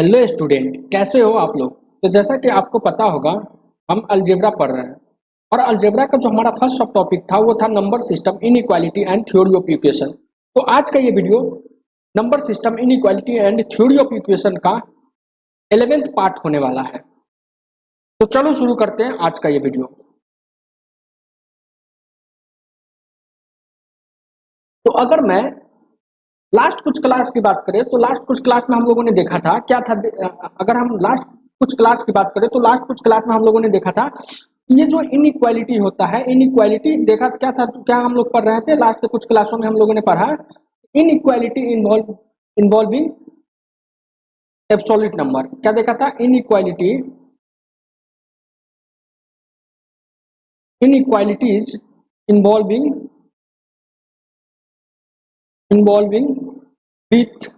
Hello student, कैसे हो आप लोग। तो जैसा कि आपको पता होगा, हम अलजेब्रा पढ़ रहे हैं और अलजेब्रा का जो हमारा फर्स्ट सब टॉपिक था वो था number system, inequality and theory of equation. तो आज का ये video number system, inequality and theory of equation का 11th पार्ट होने वाला है। तो चलो शुरू करते हैं आज का ये वीडियो। तो अगर मैं लास्ट कुछ क्लास की बात करें तो लास्ट कुछ क्लास में हम लोगों ने देखा था क्या था। अगर हम लास्ट कुछ क्लास की बात करें तो लास्ट कुछ क्लास में हम लोगों ने देखा था ये जो इनइक्वालिटी होता है, इनइक्वालिटी देखा क्या था, क्या हम लोग पढ़ रहे थे लास्ट के कुछ क्लासों में हम लोगों ने पढ़ा इनइक्वालिटी इन्वॉल्विंग एब्सोल्यूट नंबर। क्या देखा था? Inequalities involving with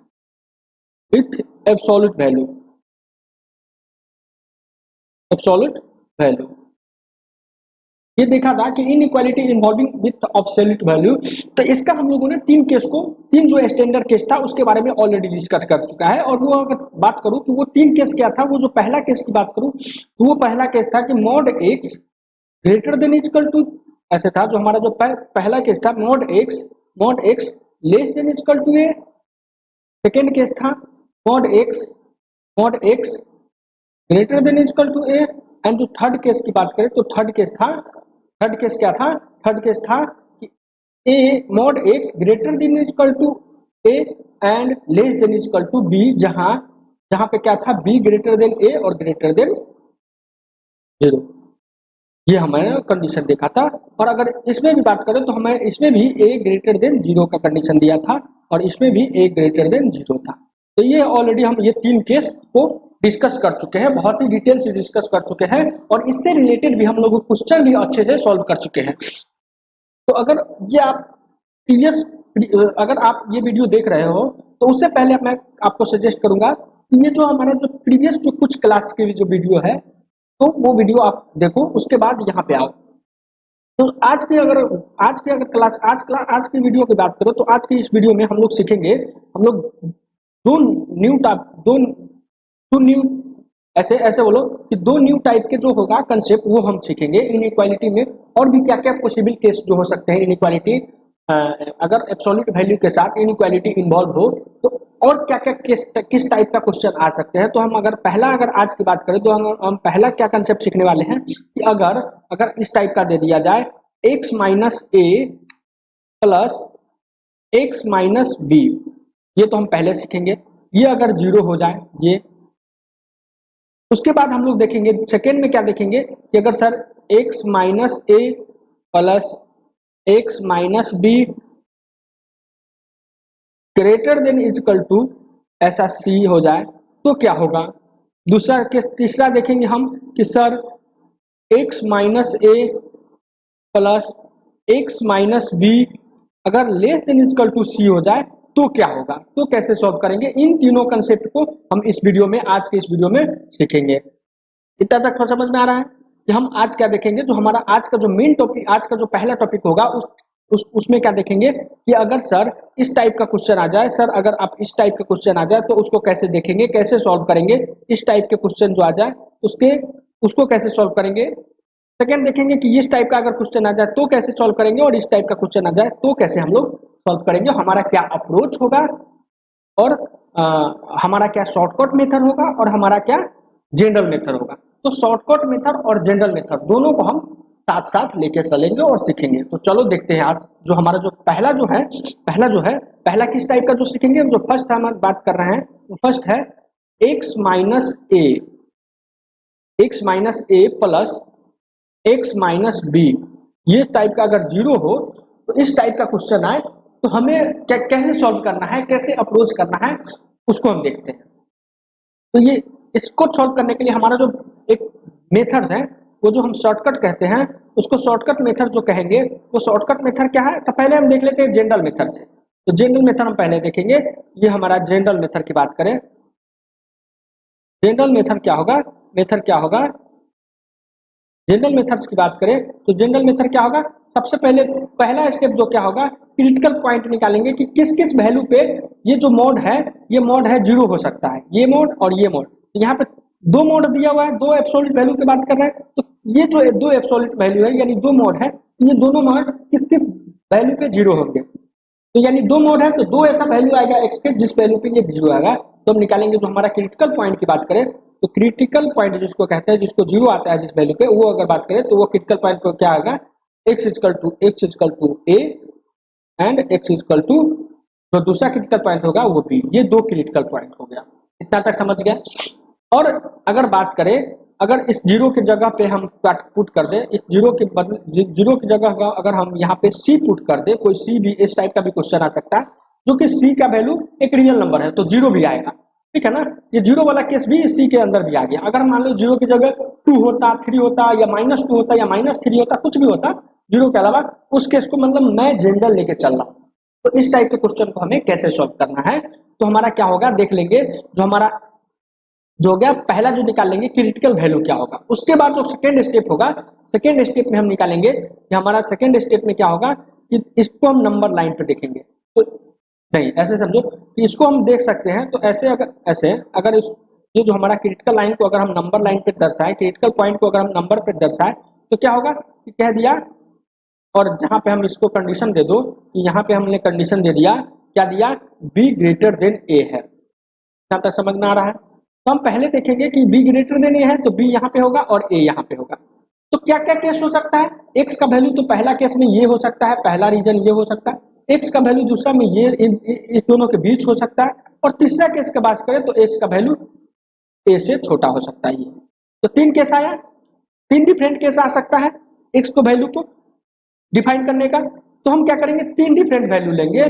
absolute value. ये देखा था कि inequality involving with absolute value. तो इसका हम लोगों ने तीन जो स्टैंडर्ड केस था उसके बारे में ऑलरेडी डिस्कस कर चुका है। और वो अगर बात करूं तो वो तीन केस क्या था, वो जो पहला केस की बात करूं तो वो पहला केस था कि mod x greater than equal to, ऐसे था जो हमारा जो पहला केस था mod X less than equal to A. Second case था mod x greater than equal to A. And जो थर्ड केस की बात करें तो थर्ड केस क्या था? थर्ड केस था कि A mod x greater than equal to A and less than equal to B, जहां पे क्या था, बी ग्रेटर देन ए और ग्रेटर देन 0। ये हमारे कंडीशन देखा था। और अगर इसमें भी बात करें तो हमें इसमें भी ए ग्रेटर देन 0 का कंडीशन दिया था और इसमें भी ए ग्रेटर देन 0 था। तो ये ऑलरेडी हम ये तीन केस को डिस्कस कर चुके हैं, बहुत ही डिटेल से डिस्कस कर चुके हैं और इससे रिलेटेड भी हम लोग क्वेश्चन भी अच्छे से सॉल्व कर चुके हैं। तो अगर आप ये वीडियो देख रहे हो तो उससे पहले मैं आपको सजेस्ट करूंगा कि ये जो हमारा जो प्रीवियस जो कुछ क्लास की जो वीडियो है तो वो वीडियो आप देखो, उसके बाद यहाँ पे आओ। तो आज की अगर क्लास आज की वीडियो की बात करो तो आज की इस वीडियो में हम लोग सीखेंगे, हम लोग दो न्यू ऐसे बोलो कि दो न्यू टाइप के जो होगा कंसेप्ट वो हम सीखेंगे इनइक्वालिटी में। और भी क्या क्या पॉसिबल केस जो हो सकते हैं इनइक्वालिटी, अगर एब्सोल्यूट वैल्यू के साथ इनइक्वालिटी इन्वॉल्व हो तो और क्या क्या किस टाइप का क्वेश्चन आ सकते हैं। तो हम अगर आज की बात करें तो हम पहला क्या कंसेप्ट सीखने वाले हैं कि अगर इस टाइप का दे दिया जाए x माइनस ए प्लस एक्स माइनस बी, ये तो हम पहले सीखेंगे। ये अगर 0 हो जाए ये, उसके बाद हम लोग देखेंगे सेकेंड में क्या देखेंगे कि अगर sir x minus A plus x minus B greater than equal to ऐसा c हो जाए तो क्या होगा। दूसरा केस, तीसरा देखेंगे हम कि सर x माइनस ए प्लस एक्स माइनस बी अगर less than equal to c हो जाए तो क्या होगा। तो कैसे सॉल्व करेंगे, इन तीनों कंसेप्ट को हम इस वीडियो में, आज के इस वीडियो में सीखेंगे। इतना तक समझ में आ रहा है कि हम आज क्या देखेंगे। जो हमारा आज का जो मेन टॉपिक, आज का जो पहला टॉपिक होगा उसमें क्या देखेंगे कि अगर सर इस टाइप का क्वेश्चन आ जाए, सर अगर आप इस टाइप का क्वेश्चन आ जाए तो उसको कैसे देखेंगे, कैसे सॉल्व करेंगे। इस टाइप के क्वेश्चन जो आ जाए उसको कैसे सॉल्व करेंगे। सेकेंड देखेंगे कि इस टाइप का अगर क्वेश्चन आ जाए तो कैसे सॉल्व करेंगे और इस टाइप का क्वेश्चन आ जाए तो कैसे हम लोग सॉल्व करेंगे, हमारा क्या अप्रोच होगा और हमारा क्या शॉर्टकट मेथड होगा और हमारा क्या जनरल मेथड होगा। तो शॉर्टकट मेथड और जनरल मेथड दोनों को हम साथ साथ लेके चलेंगे और सीखेंगे। तो चलो देखते हैं आज जो हमारा जो पहला किस टाइप का जो सीखेंगे। जो फर्स्ट हम बात कर रहे हैं वो फर्स्ट है x माइनस ए प्लस एक्स माइनस बी। ये टाइप का अगर 0 हो तो इस टाइप का क्वेश्चन आए तो हमें कैसे सॉल्व करना है, कैसे अप्रोच करना है, उसको हम देखते हैं। तो ये इसको सॉल्व करने के लिए हमारा जो एक मेथड है वो जो हम शॉर्टकट कहते हैं, उसको शॉर्टकट मेथड जो कहेंगे वो शॉर्टकट मेथड क्या है। तो पहले हम देख लेते हैं जनरल मेथड से। तो जनरल मेथड हम पहले देखेंगे। ये हमारा जनरल मेथड की बात करें, जनरल मेथड क्या होगा, जनरल मेथड्स की बात करें तो जनरल मेथड क्या होगा सबसे पहले पहला स्टेप जो क्या होगा, क्रिटिकल पॉइंट निकालेंगे कि किस किस वैल्यू पे ये जो मोड है, ये मोड है जीरो हो सकता है, ये मोड और ये मोड। तो यहाँ पे दो मोड दिया हुआ है, दो एब्सोल्यूट वैल्यू की बात कर रहे हैं, तो ये जो दो एब्सोल्यूट वैल्यू है यानी दो मोड है, ये दोनों मोड किस किस वैल्यू पे जीरो होंगे। तो यानी दो मोड है तो दो ऐसा वैल्यू आएगा एक्स के जिस वैल्यू पे ये जीरो आएगा, तो हम निकालेंगे। जो हमारा क्रिटिकल पॉइंट की बात करें तो क्रिटिकल पॉइंट जिसको कहते हैं, जिसको जीरो आता है जिस वैल्यू पे, वो अगर बात करें तो वो क्रिटिकल पॉइंट को क्या आएगा, X equal to A and X equal to जो दूसरा क्रिटिकल पॉइंट होगा वो बी। ये दो क्रिटिकल पॉइंट हो गया, इतना तक समझ गया। और अगर बात करें, अगर इस जीरो की जगह पे हम पुट कर दे, इस जीरो के बदले जीरो की जगह अगर हम यहाँ पे सी पुट कर दे, कोई सी भी इस टाइप का भी क्वेश्चन आ सकता है, जो कि सी का वैल्यू एक रियल नंबर है तो जीरो भी आएगा, ठीक है ना। ये जीरो वाला केस भी इस सी के अंदर भी आ गया। अगर मान लो जीरो की जगह 2 होता, 3 होता या -2 होता या -3 होता, कुछ भी होता जीरो के अलावा, उस केस को मतलब मैं जनरल लेके चल रहा हूँ। तो इस टाइप के क्वेश्चन को हमें कैसे सॉल्व करना है, तो हमारा क्या होगा देख लेंगे। जो हमारा जो हो गया पहला जो निकाल लेंगे क्रिटिकल वैल्यू क्या होगा, उसके बाद जो सेकेंड स्टेप होगा, सेकेंड स्टेप में हम निकालेंगे कि हमारा सेकेंड स्टेप में क्या होगा कि इसको हम नंबर लाइन पे देखेंगे। तो नहीं, ऐसे समझो कि इसको हम देख सकते हैं, तो अगर ये जो हमारा क्रिटिकल लाइन को अगर हम नंबर लाइन पे दर्शाए, क्रिटिकल पॉइंट को अगर हम नंबर पे दर्शाए, तो क्या होगा कि कह दिया, और जहां पे हम इसको कंडीशन दे दो कि यहाँ पे हमने कंडीशन दे दिया, क्या दिया, बी ग्रेटर देन ए है। यहाँ तक समझ में आ रहा है। तो हम पहले देखेंगे कि बी ग्रेटर देन ए है तो बी यहाँ पे होगा और ए यहाँ पे होगा। तो क्या क्या केस हो सकता है, एक्स का वैल्यू तो पहला केस में ये हो सकता है, पहला रीजन ये हो सकता है, एक्स का वैल्यू दूसरा में ये इस दोनों के बीच हो सकता है, और तीसरा केस की बात करें तो एक्स का वैल्यू ए से छोटा हो सकता है। ये तो तीन केस आया, तीन डिफरेंट केस आ सकता है एक्स को वैल्यू को डिफाइन करने का। तो हम क्या करेंगे, तीन डिफरेंट वैल्यू लेंगे,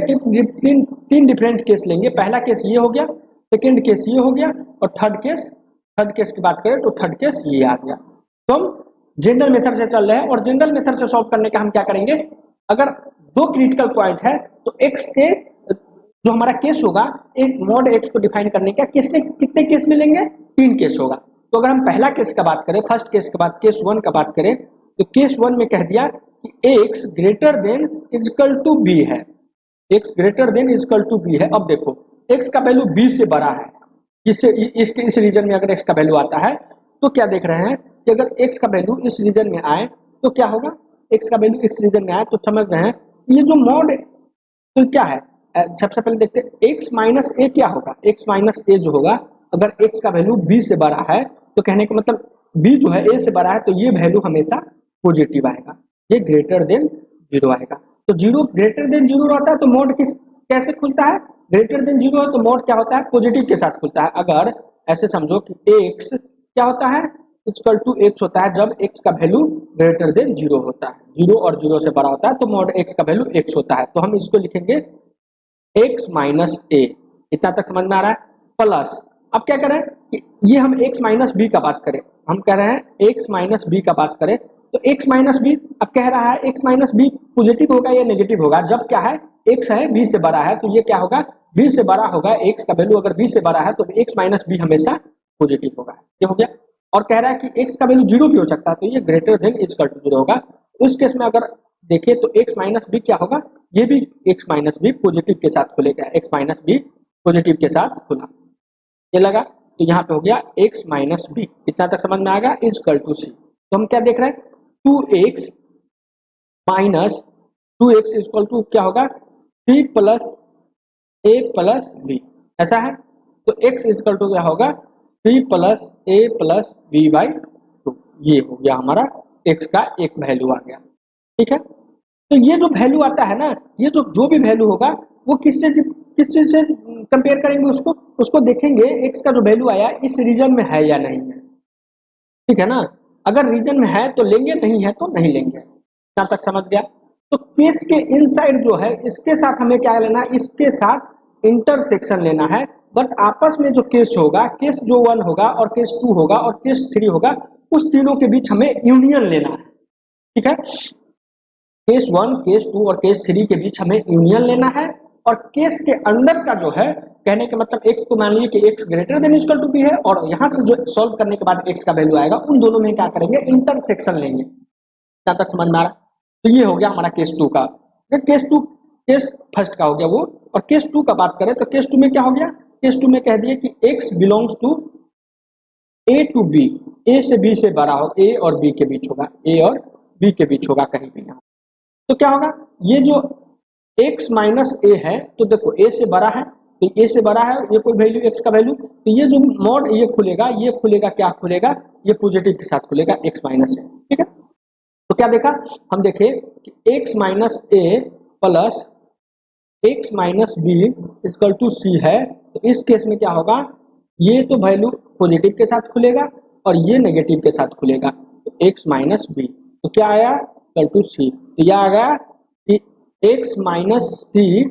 तीन डिफरेंट केस लेंगे। पहला केस ये हो गया, सेकेंड केस ये हो गया, और थर्ड केस की बात करें तो थर्ड केस ये आ गया। तो हम जनरल मेथड से चल रहे हैं, और जनरल मेथड से सॉल्व करने का हम क्या करेंगे, अगर दो क्रिटिकल पॉइंट है तो एक्स के जो हमारा केस होगा, एक मॉड एक्स को डिफाइन करने का कितने केस मिलेंगे, तीन केस होगा। तो अगर हम पहला केस का बात करें, फर्स्ट केस के बाद केस वन का बात करें, तो केस वन में कह दिया कि X greater than equal to B है, X greater than equal to B है। अब देखो एक्स का वैल्यू बी से बड़ा है, इस रीजन में अगर एक्स का वैल्यू आता है तो क्या देख रहे हैं कि अगर एक्स का वैल्यू इस रीजन में आए तो क्या होगा, एक्स का वैल्यू इस रीजन में आए तो समझ रहे हैं ये जो मॉड तो क्या है। सबसे पहले देखते हैं एक्स माइनस ए क्या होगा, एक्स माइनस ए जो होगा, अगर एक्स का वैल्यू बी से बड़ा है तो कहने का मतलब बी जो है ए से बड़ा है, तो ये वैल्यू हमेशा पॉजिटिव आएगा, ये ग्रेटर देन जीरो आएगा। तो जीरो ग्रेटर देन जीरो रहता है तो मोड कैसे खुलता है, ग्रेटर देन जीरो है तो मोड क्या होता है, पॉजिटिव के साथ खुलता है। अगर ऐसे समझो कि एक्स क्या होता है, इक्वल टू एक्स होता है जब एक्स का वैल्यू ग्रेटर देन जीरो होता है, जीरो और जीरो से बड़ा होता है तो मोड एक्स का वैल्यू एक्स होता है। तो हम इसको लिखेंगे एक्स माइनस ए, इतना तक समझ में आ रहा है। प्लस अब क्या करें कि ये हम एक्स माइनस बी का बात करें, हम कह रहे हैं एक्स माइनस बी का बात करें, तो एक्स माइनस बी अब कह रहा है एक्स माइनस बी पॉजिटिव होगा या नेगेटिव होगा, जब क्या है एक्स है बी से बड़ा है, तो ये क्या होगा, बी से बड़ा होगा, एक्स का वैल्यू अगर बी से बड़ा है तो एक्स माइनस बी हमेशा पॉजिटिव होगा, ये हो गया। और कह रहा है कि एक्स का वैल्यू जीरो भी हो सकता है, तो ये greater than equal to zero होगा। उस केस में अगर देखिए तो एक्स माइनस बी क्या होगा, ये भी एक्स माइनस बी पॉजिटिव के साथ खुलेगा, एक्स माइनस बी पॉजिटिव के साथ खुला, ये लगा। तो यहाँ पे हो गया एक्स माइनस बी, इतना तक समझ में आएगा, इक्वल टू सी। तो हम क्या देख रहे हैं, 2x minus 2x equal to क्या होगा, 3 प्लस ए प्लस बी, ऐसा है। तो x इक्वल टू क्या होगा, 3 plus A plus B by 2, ये हो गया हमारा x का एक वैल्यू आ गया, ठीक है। तो ये जो वैल्यू आता है ना, ये जो भी वैल्यू होगा वो किस चीज से कंपेयर करेंगे, उसको देखेंगे x का जो वैल्यू आया इस रीजन में है या नहीं है, ठीक है ना। अगर रीजन में है तो लेंगे, नहीं है तो नहीं लेंगे, यहाँ तक समझ गया। तो केस के इनसाइड जो है इसके साथ हमें क्या लेना है, इसके साथ इंटरसेक्शन लेना है। बट आपस में जो केस होगा, केस जो 1 होगा और केस 2 होगा और केस 3 होगा, उस तीनों के बीच हमें यूनियन लेना है, ठीक है। केस 1, केस 2 और केस 3 के बीच हमें यूनियन लेना है, और केस के अंदर का जो है, कहने का मतलब एक्स को मान लीजिए कि X greater than equal to B है, और यहाँ से जो सॉल्व करने के बाद एक्स का वैल्यू आएगा, उन दोनों में क्या करेंगे, इंटरसेक्शन लेंगे, क्या तक समझ में आ रहा है। तो ये हो गया हमारा केस 2 का। केस फर्स्ट का हो गया वो। और केस 2 का बात करें तो केस 2 में क्या हो गया, केस 2 में कह दिए कि x belongs to A to B, A से बी से बड़ा हो, ए और बी के बीच होगा, ए और बी के बीच होगा कहीं भी यहाँ। तो क्या होगा, ये जो x माइनस ए है, तो देखो ए से बड़ा है, तो ए से बड़ा है ये कोई वैल्यू x का वैल्यू, तो ये जो मॉड ये खुलेगा क्या खुलेगा, ये पॉजिटिव के साथ खुलेगा x माइनस ए। ठीक है, तो क्या देखा हम देखे कि x minus A plus x minus b equal to c है। तो इस केस में क्या होगा, ये तो वैल्यू पॉजिटिव के साथ खुलेगा और ये नेगेटिव के साथ खुलेगा, तो x माइनस बी, तो क्या आया इक्वल टू सी। तो यह आ गया कि x माइनस सी,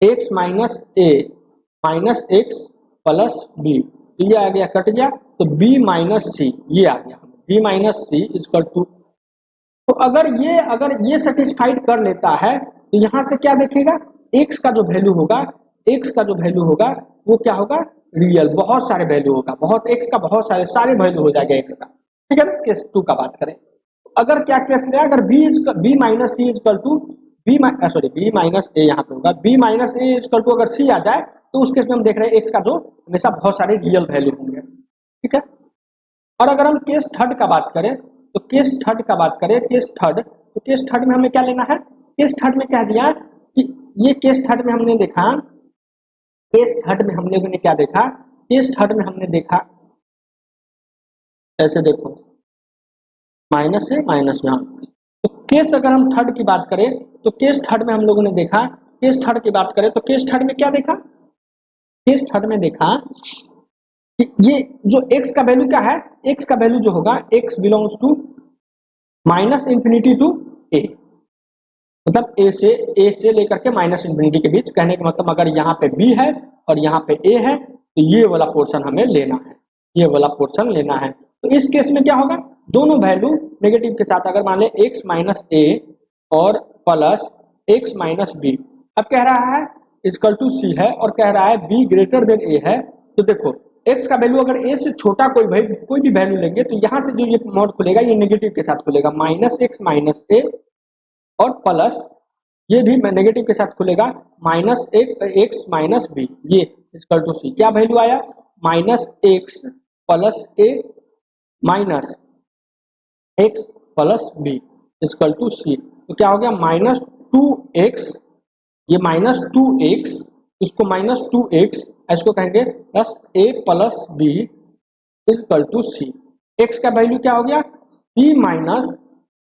x माइनस ए माइनस एक्स प्लस बी, तो ये आ गया कट गया, तो b माइनस सी ये आ गया, b minus C equal to. तो अगर ये सेटिस्फाइड कर लेता है तो यहाँ से क्या देखेगा, x का जो वैल्यू होगा, x का जो वैल्यू होगा वो क्या होगा, रियल, बहुत सारे वैल्यू होगा, बहुत x का बहुत सारे वैल्यू हो जाएगा x का। ठीक है ना, केस 2 का बात करें अगर क्या केस लिया, अगर b minus C equal to b minus a, यहाँ पे होगा b minus a equal to अगर c आ जाए तो उस केस में हम देख रहे हैं x का जो हमेशा बहुत सारे रियल वैल्यू होंगे। ठीक है, और अगर हम केस थर्ड का बात करें तो केस थर्ड में हमें क्या लेना है, केस थर्ड में कह दिया कि ये केस थर्ड में हमने देखा, केस थर्ड में हम लोगों ने क्या देखा, केस थर्ड में हमने देखा ऐसे देखो माइनस से माइनस यहाँ, तो केस अगर हम थर्ड की बात करें तो केस थर्ड में हम लोगों ने देखा, केस थर्ड की बात करें तो केस थर्ड में क्या देखा, केस थर्ड में देखा कि ये जो x का वैल्यू क्या है, x का वैल्यू जो होगा x belongs to minus infinity to a, मतलब a से लेकर के माइनस इंफिनिटी के बीच, कहने का मतलब अगर यहाँ पे b है और यहाँ पे a है तो ये वाला पोर्शन हमें लेना है, ये वाला पोर्शन लेना है। तो इस केस में क्या होगा, दोनों वैल्यू नेगेटिव के साथ, अगर मान ले x माइनस ए और प्लस x माइनस बी, अब कह रहा है इक्वल टू सी है और कह रहा है b ग्रेटर देन ए है, तो देखो x का वैल्यू अगर a से छोटा कोई भी वैल्यू लेंगे तो यहाँ से जो ये मॉड खुलेगा ये नेगेटिव के साथ खुलेगा, माइनस एक्स माइनस ए और प्लस ये भी नेगेटिव के साथ खुलेगा माइनस एक्स माइनस बी, ये इक्वल टू सी। क्या वैल्यू आया, minus x plus a minus x plus b equal to c. तो क्या हो गया, माइनस टू एक्स, ये माइनस टू एक्स, इसको माइनस टू एक्स, इसको कहेंगे plus A plus b equal to c. X का वैल्यू क्या हो गया, b minus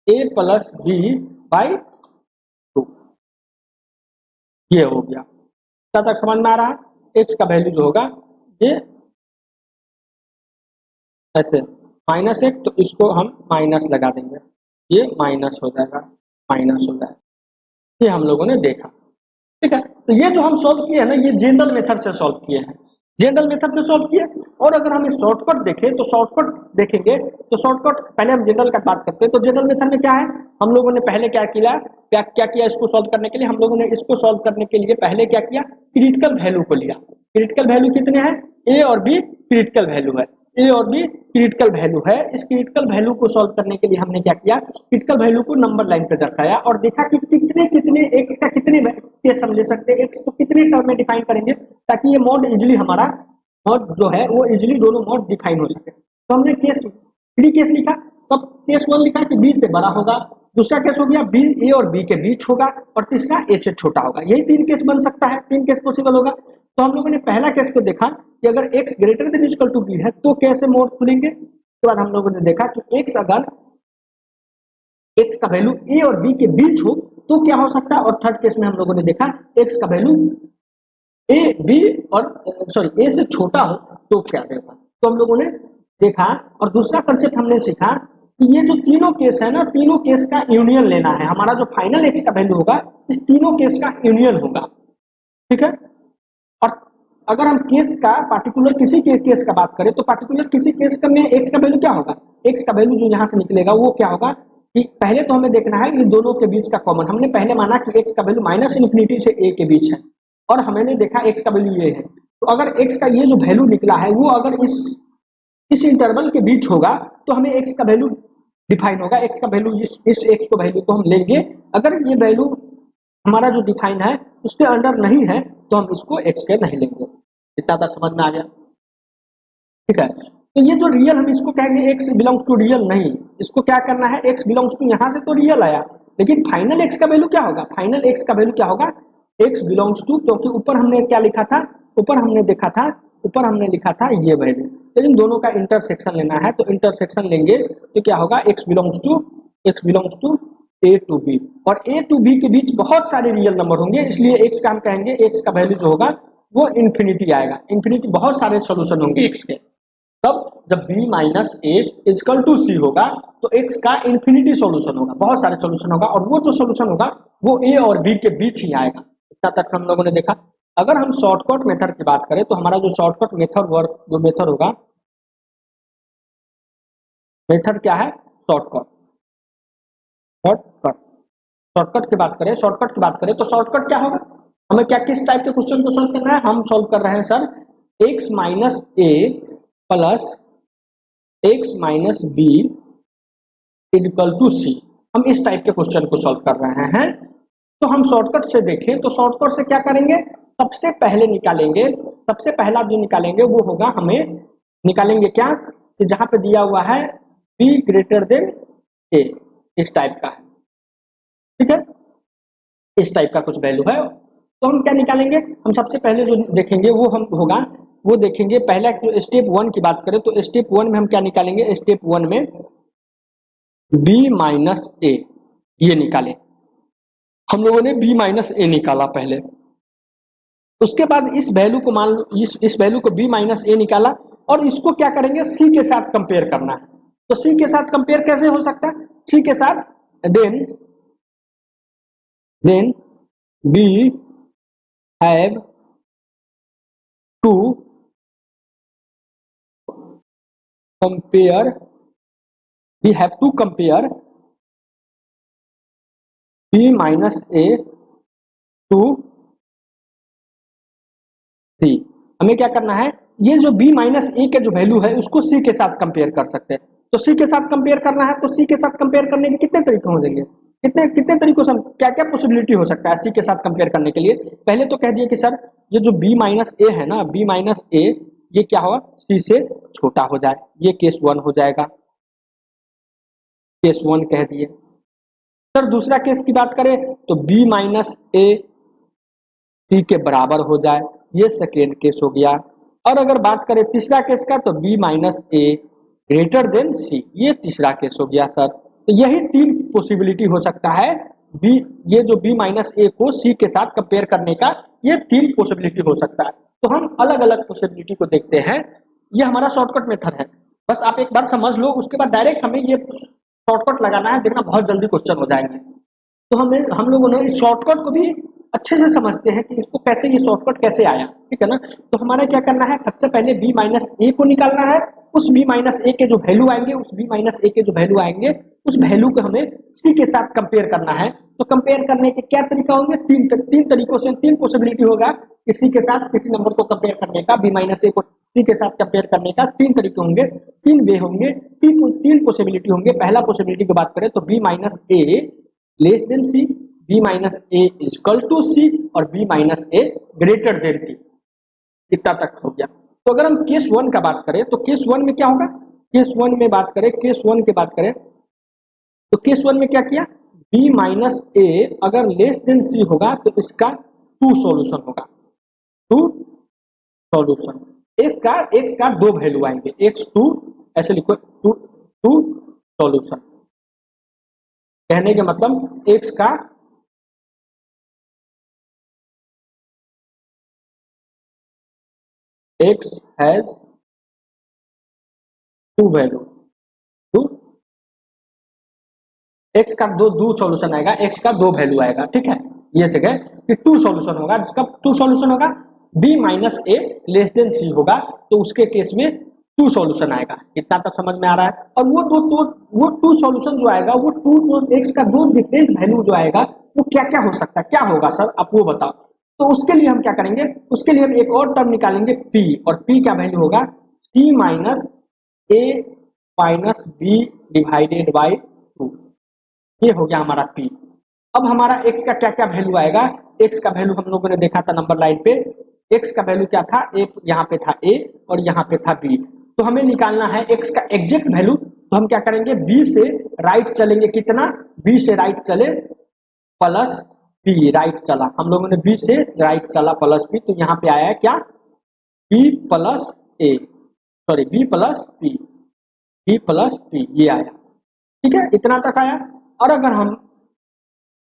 A plus B by 2, ये हो गया। क्या तक समझ में आ रहा है, एक्स का वैल्यू जो होगा ये ऐसे माइनस एक, तो इसको हम माइनस लगा देंगे, ये माइनस हो जाएगा, माइनस हो जाएगा, ये हम लोगों ने देखा। ठीक है, तो ये जो हम सॉल्व किए हैं ना, ये जनरल मेथड से सॉल्व किए हैं, जनरल मेथड से सॉल्व किए। और अगर हम शॉर्टकट देखें तो शॉर्टकट देखेंगे तो शॉर्टकट, पहले हम जनरल का बात करते हैं तो जनरल मेथड में क्या है, हम लोगों ने पहले क्या किया इसको सॉल्व करने के लिए, हम लोगों ने इसको सॉल्व करने के लिए पहले क्या किया, क्रिटिकल वैल्यू को लिया। क्रिटिकल वैल्यू कितने हैं, ए और बी क्रिटिकल वैल्यू है, ए और बी क्रिटिकल वैल्यू है। इस क्रिटिकल वैल्यू को सॉल्व करने के लिए हमने क्या किया, क्रिटिकल वैल्यू को नंबर लाइन पे दर्शाया और देखा कि कितने एक्स का कितने केस हम ले सकते हैं, एक्स को कितने टर्म में डिफाइन करेंगे ताकि ये मॉड इजीली हमारा मॉड जो है वो इजीली दोनों मॉड डिफाइन हो सके। तो हमने केस 3 केस लिखा, तो केस 1 लिखा कि बी से बड़ा होगा, दूसरा केस हो गया बी ए और बी के बीच होगा और तीसरा ए से छोटा होगा। यही 3 केस बन सकता है, 3 केस पॉसिबल होगा। तो हम लोगों ने पहला केस को देखा कि अगर x greater than equal to B है तो कैसे मोड खुलेंगे। उसके बाद हम लोगों ने देखा कि x अगर x का वैल्यू a और b के बीच हो तो क्या हो सकता है, और थर्ड केस में हम लोगों ने देखा x का वैल्यू a से छोटा हो तो क्या देगा। तो हम लोगों ने देखा और दूसरा कंसेप्ट हमने सीखा कि ये जो तीनों केस है ना, तीनों केस का यूनियन लेना है, हमारा जो फाइनल x का वैल्यू होगा इस तीनों केस का यूनियन होगा। ठीक है, और अगर हम केस का पार्टिकुलर किसी के केस का बात करें तो पार्टिकुलर किसी केस का में x का वैल्यू क्या होगा, x का वैल्यू जो यहाँ से निकलेगा वो क्या होगा कि पहले तो हमें देखना है इन दोनों के बीच का कॉमन। हमने पहले माना कि x का वैल्यू माइनस इन्फिनिटी से a के बीच है और हमने देखा x का वैल्यू ये है, तो अगर x का ये जो वैल्यू निकला है वो अगर इस इंटरवल के बीच होगा तो हमें x का वैल्यू डिफाइन होगा, एक्स का वैल्यू इस एक्स को वैल्यू को हम लेंगे, अगर ये वैल्यू हमारा जो डिफाइन है उसके अंडर नहीं है तो हम इसको एक्स के नहीं लेंगे। इतना तक समझ में आ गया? ठीक है, तो ये जो रियल हम इसको कहेंगे एक्स बिलोंग्स टू रियल नहीं, इसको क्या करना है, एक्स बिलोंग्स टू यहाँ से तो रियल आया, लेकिन फाइनल एक्स का वैल्यू क्या होगा, फाइनल एक्स का वैल्यू क्या होगा, एक्स बिलोंग्स टू, क्योंकि ऊपर हमने क्या लिखा था, ऊपर हमने देखा था, ऊपर हमने लिखा था ये वैल्यू, तो इन दोनों का इंटरसेक्शन लेना है, तो इंटरसेक्शन लेंगे तो क्या होगा, X belongs to A to B, और ए टू बी के बीच बहुत सारे रियल नंबर होंगे, इसलिए एक्स का हम कहेंगे एक्स का वैल्यू जो होगा वो इन्फिनिटी आएगा, इन्फिनिटी, बहुत सारे सोल्यूशन होंगे एक्स के। तब जब b minus a equal to c होगा तो x का इन्फिनिटी सॉल्यूशन होगा, बहुत सारे सॉल्यूशन होगा, और वो जो सॉल्यूशन होगा वो a और b के बीच ही आएगा। इतना तक हम लोगों ने देखा। अगर हम शॉर्टकट मेथड की बात करें तो हमारा जो शॉर्टकट मेथड होगा, मेथड क्या है, शॉर्टकट की बात करें तो शॉर्टकट क्या होगा, हमें क्या किस टाइप के क्वेश्चन को सॉल्व करना है, हम सॉल्व कर रहे हैं sir x minus A plus x minus b equal to c, हम इस टाइप के क्वेश्चन को सॉल्व कर रहे हैं। तो हम शॉर्टकट से देखें तो शॉर्टकट से क्या करेंगे, सबसे पहले निकालेंगे, सबसे पहला जो निकालेंगे वो होगा, हमें निकालेंगे क्या कि जहां पे दिया हुआ है b ग्रेटर देन a, इस टाइप का है, ठीक है, इस टाइप का कुछ वैल्यू है, तो हम क्या निकालेंगे, हम सबसे पहले जो देखेंगे वो हम होगा, वो देखेंगे पहला जो स्टेप 1 की बात करें तो स्टेप 1 में हम क्या निकालेंगे, स्टेप 1 में b माइनस ए, ये निकाले, हम लोगों ने b माइनस ए निकाला पहले, उसके बाद इस वैल्यू को मान लो, इस वैल्यू को b माइनस ए निकाला, और इसको क्या करेंगे c के साथ कंपेयर करना है, तो c के साथ कंपेयर कैसे हो सकता है, c के साथ then we have to compare b minus a to c, हमें क्या करना है, ये जो b माइनस ए का जो वैल्यू है उसको c के साथ कंपेयर कर सकते हैं, तो c के साथ कंपेयर करना है, तो c के साथ कंपेयर करने के कितने तरीके हो जाएंगे, कितने तरीकों से, क्या क्या पॉसिबिलिटी हो सकता है c के साथ कंपेयर करने के लिए। पहले तो कह दिए कि सर ये जो b माइनस ए है ना, b माइनस ए ये क्या होगा, c से छोटा हो जाए, ये केस 1 हो जाएगा, केस 1 कह दिए। सर दूसरा केस की बात करें तो b माइनस ए c के बराबर हो जाए, ये सेकेंड केस हो गया, और अगर बात करें तीसरा केस का तो b minus a greater than c, ये तीसरा केस हो गया सर। तो यही 3 पॉसिबिलिटी हो सकता है, b, ये जो b माइनस ए को c के साथ कंपेयर करने का, ये 3 पॉसिबिलिटी हो सकता है। तो हम अलग अलग पॉसिबिलिटी को देखते हैं, ये हमारा शॉर्टकट मेथड है, बस आप एक बार समझ लो, उसके बाद डायरेक्ट हमें ये शॉर्टकट लगाना है, देखना बहुत जल्दी क्वेश्चन हो जाएंगे। तो हम लोगों ने इस शॉर्टकट को भी अच्छे से समझते हैं कि इसको कैसे, ये शॉर्टकट कैसे आया, ठीक है ना। तो हमारा क्या करना है, सबसे पहले b माइनस ए को निकालना है, उस b माइनस ए के जो वैल्यू आएंगे, उस वैल्यू को हमें c के साथ कंपेयर करना है। तो कंपेयर करने के क्या तरीका होंगे, तीन तरीकों से, 3 पॉसिबिलिटी होगा किसी के साथ किसी नंबर को कंपेयर करने का, b माइनस ए को c के साथ कंपेयर करने का 3 तरीके होंगे, 3 वे होंगे, 3 पॉसिबिलिटी होंगे। पहला पॉसिबिलिटी की बात करें तो b minus a less than c, b minus a equal to c, और b minus a greater than c, इतना तक हो गया। तो अगर हम केस 1 का बात करें तो केस 1 में क्या होगा, केस 1 में बात करें, केस 1 की बात करें तो केस 1 में क्या किया, b माइनस ए अगर लेस देन सी होगा तो इसका 2 सॉल्यूशन होगा, 2 सॉल्यूशन, x का 2 वैल्यू आएंगे, x2 ऐसे लिखो, 2 सॉल्यूशन, कहने के मतलब x का x हैज 2 वैल्यू, x का दो सॉल्यूशन आएगा, x का 2 वैल्यू आएगा, ठीक है, ये जगह कि 2 सॉल्यूशन होगा, जिसका 2 सॉल्यूशन होगा, b minus a less than c होगा, तो उसके केस में 2 सॉल्यूशन आएगा, इतना तक समझ में आ रहा है। और वो 2 सॉल्यूशन जो आएगा, वो 2 x का 2 डिफरेंट वैल्यू जो आएगा वो क्या क्या हो सकता है, क्या होगा सर आप वो बताओ। तो उसके लिए हम क्या करेंगे, उसके लिए हम एक और टर्म निकालेंगे p, और p का वैल्यू होगा c minus A minus B divided by 2, ये हो गया हमारा p। अब हमारा x का क्या क्या वैल्यू आएगा, x का वैल्यू हम लोगों ने देखा था नंबर लाइन पे, x का वैल्यू क्या था, एक यहाँ पे था a और यहाँ पे था b। तो हमें निकालना है x का एग्जैक्ट वैल्यू। तो हम क्या करेंगे, b से राइट चलेंगे, कितना, b से राइट चले प्लस b, राइट चला हम लोगों ने, b से राइट चला प्लस b, तो यहाँ पे आया क्या, b plus a, sorry b plus p, b plus p, ये आया। ठीक है, इतना तक आया। और अगर हम,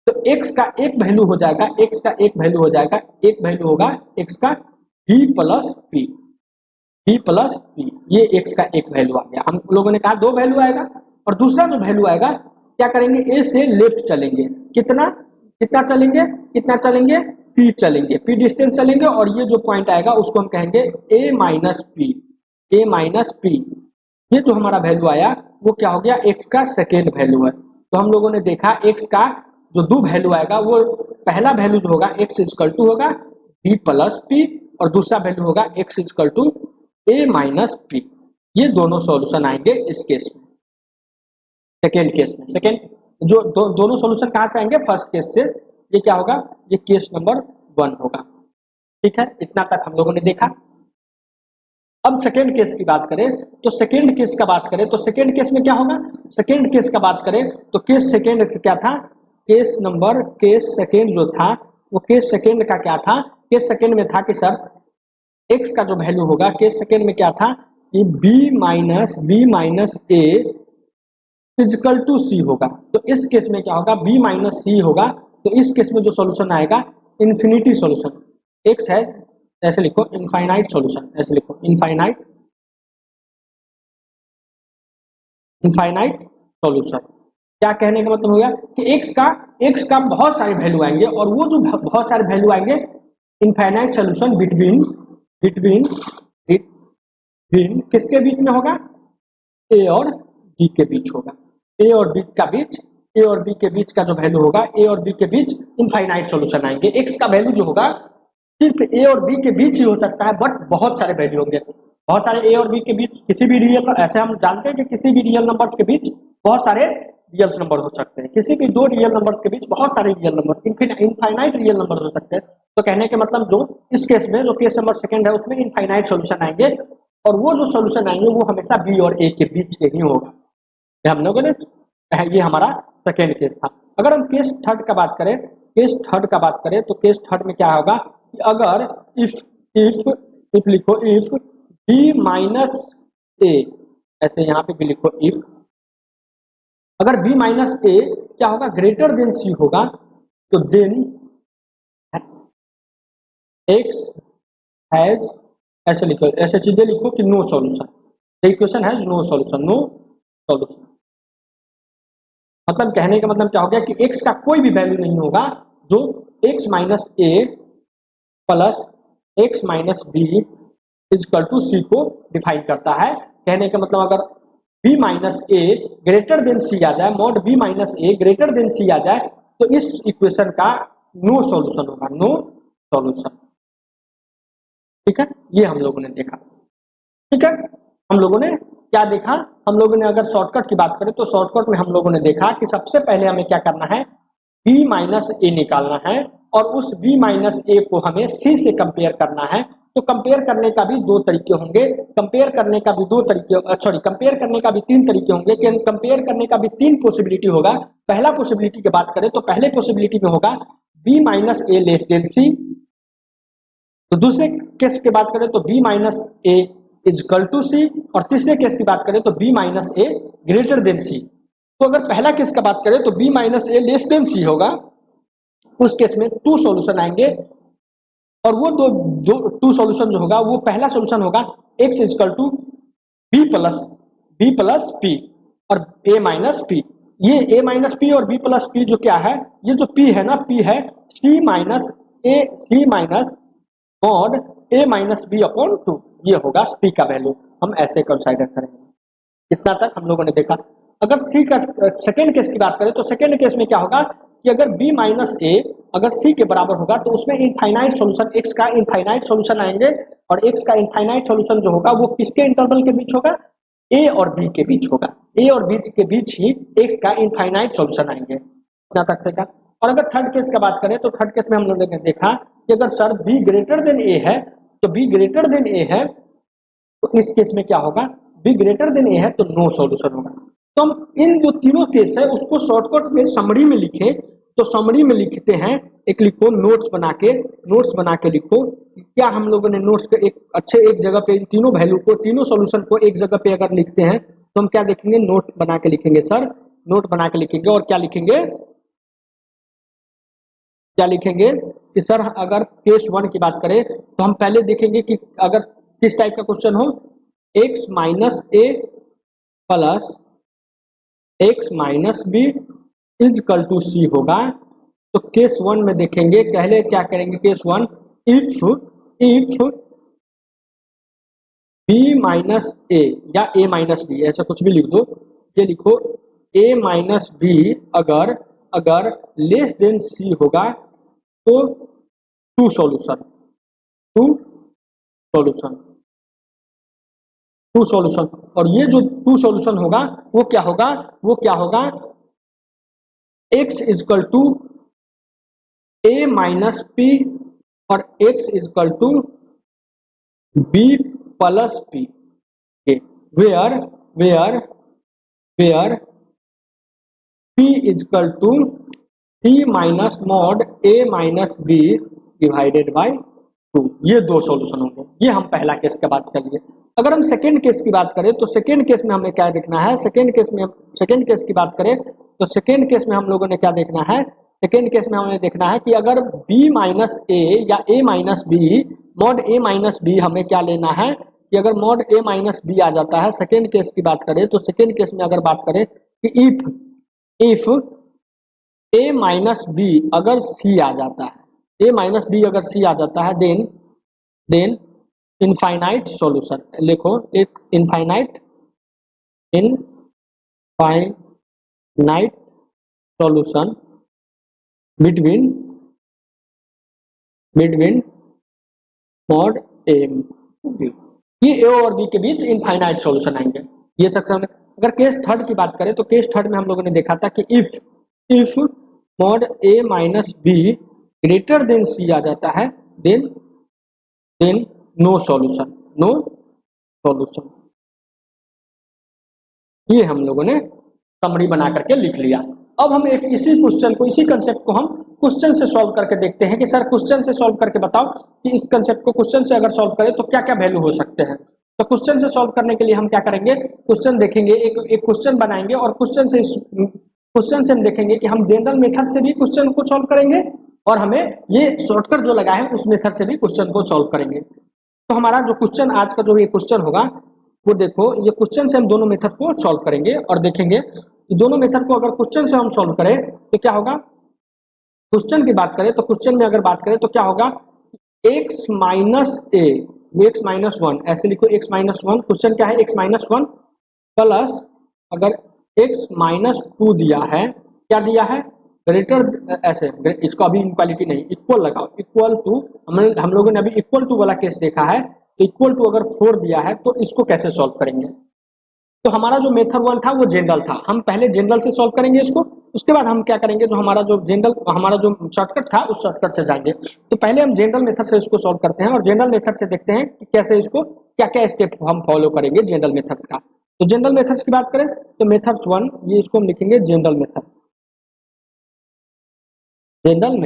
तो x का एक वैल्यू हो जाएगा, x का एक वैल्यू हो जाएगा, एक वैल्यू होगा x का b plus p, b plus p, ये x का एक वैल्यू आ गया। हम लोगों ने कहा दो वैल्यू आएगा। और दूसरा जो वैल्यू आएगा, क्या करेंगे, a से लेफ्ट चलेंगे, कितना कितना चलेंगे, कितना चलेंगे, p चलेंगे, p डिस्टेंस चलेंगे, और ये जो पॉइंट आएगा उसको हम कहेंगे a minus p, a minus p। ये जो हमारा वैल्यू आया वो क्या हो गया, x का सेकेंड वैल्यू है। तो हम लोगों ने देखा x का जो दो वैल्यू आएगा, वो पहला वैल्यू जो होगा x इक्वल टू होगा b प्लस p, और दूसरा वैल्यू होगा x equal to a minus p। ये दोनों सॉल्यूशन आएंगे इस केस में, सेकेंड केस में। सेकेंड जो दोनों सॉल्यूशन कहाँ से आएंगे, फर्स्ट केस से। ये क्या होगा, ये केस नंबर 1 होगा। ठीक है, इतना तक हम लोगों ने देखा। अब सेकेंड केस की बात करें, तो सेकेंड केस का बात करें तो सेकेंड केस में क्या होगा, सेकेंड केस का बात करें तो केस सेकेंड क्या था, केस सेकेंड जो था वो केस सेकेंड का क्या था, केस सेकेंड में था कि सर x का जो वैल्यू होगा, केस सेकेंड में क्या था कि b minus a equal to c होगा। तो इस केस में क्या होगा, b माइनस c होगा। तो इस केस में जो सॉल्यूशन आएगा इन्फिनिटी सॉल्यूशन, x है, ऐसे लिखो इनफाइनाइट सॉल्यूशन, ऐसे लिखो इनफाइनाइट सॉल्यूशन। क्या कहने का मतलब हो गया कि x का बहुत सारे वैल्यू आएंगे, और वो जो बहुत सारे वैल्यू आएंगे इनफाइनाइट सॉल्यूशन बिटवीन किसके बीच में होगा, a और b के बीच होगा। a और b का बीच, a और b के बीच का जो वैल्यू होगा, a और b के बीच इनफाइनाइट सॉल्यूशन आएंगे। x का वैल्यू जो होगा सिर्फ a और b के बीच ही हो सकता है, बट बहुत सारे वैल्यू होंगे, बहुत सारे a और b के बीच, किसी भी रियल, ऐसे हम जानते हैं कि किसी भी रियल नंबर्स के बीच बहुत सारे रियल नंबर हो सकते हैं, किसी भी दो रियल नंबर्स के बीच बहुत सारे real number, infinite real number हो सकते हैं। तो कहने के मतलब जो इस केस में, जो केस नंबर सेकंड है, उसमें इनफाइनाइट सॉल्यूशन आएंगे, और वो जो सॉल्यूशन आएंगे वो हमेशा b और a के बीच के ही होगा। हम लोगों ने, ये हमारा सेकेंड केस था। अगर हम केस थर्ड का बात करें, तो केस थर्ड में क्या होगा कि अगर इफ लिखो, इफ b माइनस a, ऐसे यहाँ पे भी लिखो इफ, अगर b माइनस a क्या होगा, ग्रेटर देन c होगा, तो देन x हैज, ऐसे लिखो, ऐसे चीजें लिखो कि no solution, the equation has no solution, no solution. मतलब कहने का मतलब क्या हो गया कि x का कोई भी वैल्यू नहीं होगा जो x minus a plus x minus b equal to c को डिफाइन करता है। कहने का मतलब अगर b minus a greater than c आ जाए, mod b minus a greater than c आ जाए, तो इस इक्वेशन का नो सॉल्यूशन होगा, नो सॉल्यूशन। ठीक है, ये हम लोगों ने देखा। ठीक है, हम लोगों ने क्या देखा, हम लोगों ने अगर शॉर्टकट की बात करें तो शॉर्टकट में हम लोगों ने देखा कि सबसे पहले हमें क्या करना है, b माइनस ए निकालना है, और उस b माइनस ए को हमें c से कंपेयर करना है। तो कंपेयर करने का भी दो तरीके होंगे, कंपेयर करने का भी तीन तरीके होंगे, कि कंपेयर करने का भी तीन पॉसिबिलिटी होगा। पहला पॉसिबिलिटी की बात करें तो पहले पॉसिबिलिटी में होगा b minus a less than c। तो दूसरे केस की बात करें तो b minus a equal to c, और तीसरे केस की बात करें तो b minus a greater than c. तो अगर पहला केस का बात करें तो b minus a less than c होगा, उस केस में टू सॉल्यूशन आएंगे, और वो दो टू सॉल्यूशन जो होगा, वो पहला सॉल्यूशन होगा x equal to b plus p और a माइनस p। ये a माइनस p और b प्लस p जो क्या है, ये जो p है ना, p है c minus mod a minus b upon 2, ये होगा p का वैल्यू, हम ऐसे कंसीडर करेंगे। इतना तक हम लोगों ने देखा। अगर c का सेकेंड केस की बात करें तो सेकेंड केस में क्या होगा कि अगर b माइनस ए अगर c के बराबर होगा, तो उसमें इनफाइनाइट सॉल्यूशन, x का इनफाइनाइट सॉल्यूशन आएंगे, और x का इनफाइनाइट सॉल्यूशन जो होगा वो किसके इंटरवल के बीच होगा, ए और बी के बीच होगा, ए और बी के बीच ही एक्स का इनफाइनाइट सॉल्यूशन आएंगे, इतना तक का। और अगर थर्ड केस का बात करें तो थर्ड केस में हम लोगों ने देखा कि अगर सर बी ग्रेटर देन ए है, तो बी ग्रेटर देन ए है, तो इस केस में क्या होगा, बी ग्रेटर देन ए है तो नो सॉल्यूशन होगा। तो हम इन जो तीनों केस है उसको शॉर्टकट में समरी में लिखे, तो समरी में लिखते हैं, एक लिखो नोट्स बना के लिखो। क्या हम लोगों ने नोट्स के एक अच्छे एक जगह पे इन तीनों वैल्यू को, तीनों सॉल्यूशन को एक जगह पे अगर लिखते हैं तो हम क्या देखेंगे, नोट बना के लिखेंगे सर, नोट बना के लिखेंगे। और क्या लिखेंगे, कि सर अगर केस 1 की बात करें तो हम पहले देखेंगे कि अगर किस टाइप का क्वेश्चन हो, x minus A plus x minus b is equal to c होगा। तो केस 1 में देखेंगे, पहले क्या करेंगे, केस 1 इफ बी माइनस ए या ए माइनस बी, ऐसा कुछ भी लिख दो, ये लिखो ए माइनस बी अगर लेस देन सी होगा तो टू सॉल्यूशन और ये जो टू सॉल्यूशन होगा वो क्या होगा, x is equal to A minus P और x is equal to B plus P, where p is equal to p minus mod a minus B divided by 2। ये दो सॉल्यूशन होंगे। ये हम पहला केस की बात कर लिए। अगर हम सेकेंड केस की बात करें तो सेकेंड केस में हमें क्या देखना है, सेकेंड केस की बात करें तो सेकेंड केस में हम लोगों ने क्या देखना है, सेकेंड केस में हमें देखना है कि अगर b माइनस ए या a minus B, mod a minus B, हमें क्या लेना है कि अगर मॉड a माइनस बी आ जाता है, सेकेंड केस की बात करें तो सेकेंड केस में अगर बात करें कि इफ a माइनस बी अगर c आ जाता है, a माइनस बी अगर c आ जाता है, देन इनफाइनाइट सॉल्यूशन लिखो, एक infinite solution between mod A B, ये ए और बी के बीच इनफाइनाइट सॉल्यूशन आएंगे। ये तक हमने। अगर केस थर्ड की बात करें तो केस थर्ड में हम लोगों ने देखा था कि if mod a minus B greater than c आ जाता है, देन नो सॉल्यूशन। ये हम लोगों ने समरी बना करके लिख लिया। अब हम एक इसी क्वेश्चन को, इसी कंसेप्ट को हम क्वेश्चन से सॉल्व करके देखते हैं कि सर क्वेश्चन से सॉल्व करके बताओ कि इस कंसेप्ट को क्वेश्चन से अगर सॉल्व करें तो क्या क्या वैल्यू हो सकते हैं। तो क्वेश्चन से सॉल्व करने के लिए हम क्या करेंगे, क्वेश्चन देखेंगे, एक क्वेश्चन बनाएंगे और क्वेश्चन से हम देखेंगे कि हम जनरल मेथड से भी क्वेश्चन को सॉल्व करेंगे और हमें ये शॉर्टकट जो लगा है उस मेथड से भी क्वेश्चन को सॉल्व करेंगे। तो हमारा जो क्वेश्चन आज का जो ये क्वेश्चन होगा वो देखो, ये क्वेश्चन से हम दोनों मेथड को सॉल्व करेंगे और देखेंगे दोनों मेथड को अगर क्वेश्चन से हम सॉल्व करें तो क्या होगा। क्वेश्चन की बात करें तो क्वेश्चन में अगर बात करें तो क्या होगा, x माइनस ए, x माइनस 1, ऐसे लिखो x माइनस 1, क्वेश्चन क्या है x माइनस 1 प्लस अगर x माइनस 2 दिया है, क्या दिया है ग्रेटर, ऐसे इसको अभी इनक्वालिटी नहीं, इक्वल लगाओ, इक्वल टू, हम लोगों ने अभी इक्वल टू वाला केस देखा है, तो इक्वल टू अगर 4 दिया है तो इसको कैसे सॉल्व करेंगे। तो हमारा जो मेथड 1 था वो जनरल था, हम पहले जनरल से सॉल्व करेंगे इसको, उसके बाद हम क्या करेंगे, जो हमारा जो शॉर्टकट था उस शॉर्टकट से जाएंगे। तो पहले हम जनरल मेथड से इसको सॉल्व करते हैं और जनरल मेथड से देखते हैं कि कैसे इसको क्या क्या स्टेप हम फॉलो करेंगे जनरल मेथड्स का। तो जनरल मेथड्स की बात करें तो मेथड्स 1, ये इसको हम लिखेंगे जनरल मेथड। जनरल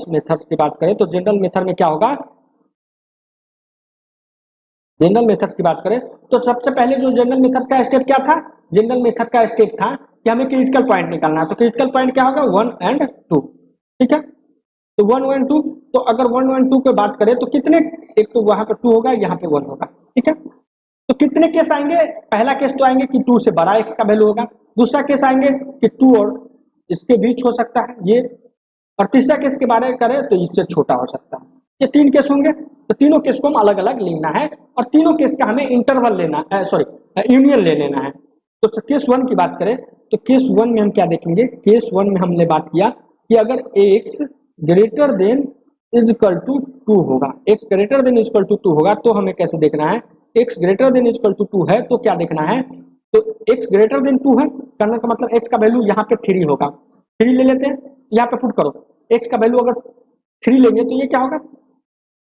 मेथड की बात करें तो जनरल मेथड में क्या होगा, जनरल मेथड की बात करें तो सबसे पहले जो जनरल मेथड का स्टेप क्या था, जनरल मेथड का स्टेप था कि हमें क्रिटिकल पॉइंट निकालना है। तो क्रिटिकल पॉइंट क्या होगा 1 and 2, ठीक है। तो 1 and 2, तो अगर 1 and 2 की बात करें तो कितने, एक तो वहां पे 2 होगा, यहाँ पे 1 होगा, ठीक है। तो कितने केस आएंगे, पहला केस तो आएंगे कि 2 से बड़ा x का वैल्यू होगा, दूसरा केस आएंगे कि 2 और इसके बीच हो सकता है ये, और तीसरा केस के बारे में करें तो इससे छोटा हो सकता है। ये 3 केस होंगे, तो तीनों केस को हम अलग अलग लेना है और तीनों केस का हमें इंटरवल लेना है, यूनियन ले लेना है। तो केस 1 की बात करें तो केस 1 में हम क्या देखेंगे, केस 1 में हमने बात किया कि अगर x greater than is equal to 2 होगा, x greater than is equal to 2 होगा, तो हमें कैसे देखना है x greater than equal to 2 है तो क्या देखना है, तो x ग्रेटर देन 2 है करने का मतलब x का वैल्यू यहाँ पे 3 होगा, 3 ले लेते हैं, यहाँ पे पुट करो, x का वैल्यू अगर 3 लेंगे तो ये क्या होगा,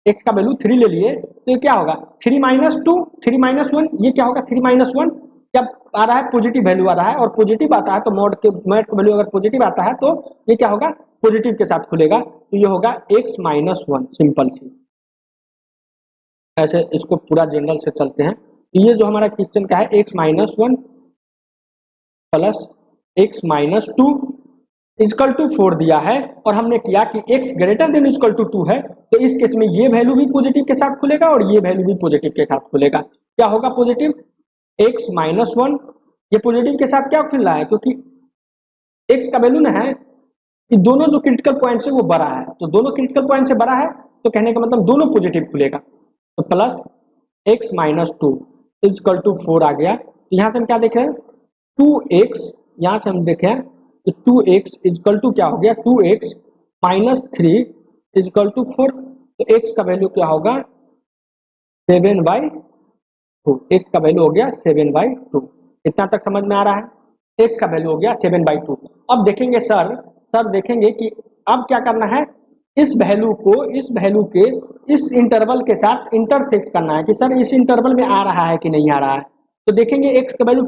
x का वैल्यू 3 ले लिए तो ये क्या होगा 3 माइनस 2 3 माइनस 1, ये क्या होगा 3 माइनस 1, क्या आ रहा है पॉजिटिव वैल्यू आ रहा है, और पॉजिटिव आता है तो मॉड का वैल्यू अगर पॉजिटिव आता है तो ये क्या होगा पॉजिटिव के साथ खुलेगा, तो ये होगा x माइनस 1, सिंपल सी। ऐसे इसको पूरा जनरल से चलते हैं, ये जो हमारा क्वेश्चन का है x minus 1 plus x minus 2 equal to 4 दिया है, और हमने किया कि x greater than equal to 2 है, तो इस केस में ये वैल्यू भी पॉजिटिव के साथ खुलेगा और ये वैल्यू भी पॉजिटिव के साथ खुलेगा। क्या होगा पॉजिटिव x माइनस 1, ये पॉजिटिव के साथ क्या खुल रहा है, क्योंकि x का वैल्यू ना है कि दोनों जो क्रिटिकल पॉइंट है वो बड़ा है, तो दोनों क्रिटिकल पॉइंट से बड़ा है तो कहने का मतलब दोनों पॉजिटिव खुलेगा, तो plus x minus 2 equal to 4 आ गया। यहाँ से हम क्या देखें 2x, यहाँ से हम देखें तो 2x इक्वल टू क्या हो गया 2x माइनस 3 इक्वल टू 4, तो x का वैल्यू क्या होगा 7/2, x का वैल्यू हो गया 7/2। इतना तक समझ में आ रहा है, x का वैल्यू हो गया 7/2। अब देखेंगे सर देखेंगे कि अब क्या करना है, इस वैल्यू के इस इंटरवल के साथ इंटरसेक्ट करना है कि सर इस इंटरवल में आ रहा है कि नहीं आ रहा है, तो देखेंगे x का वैल्यू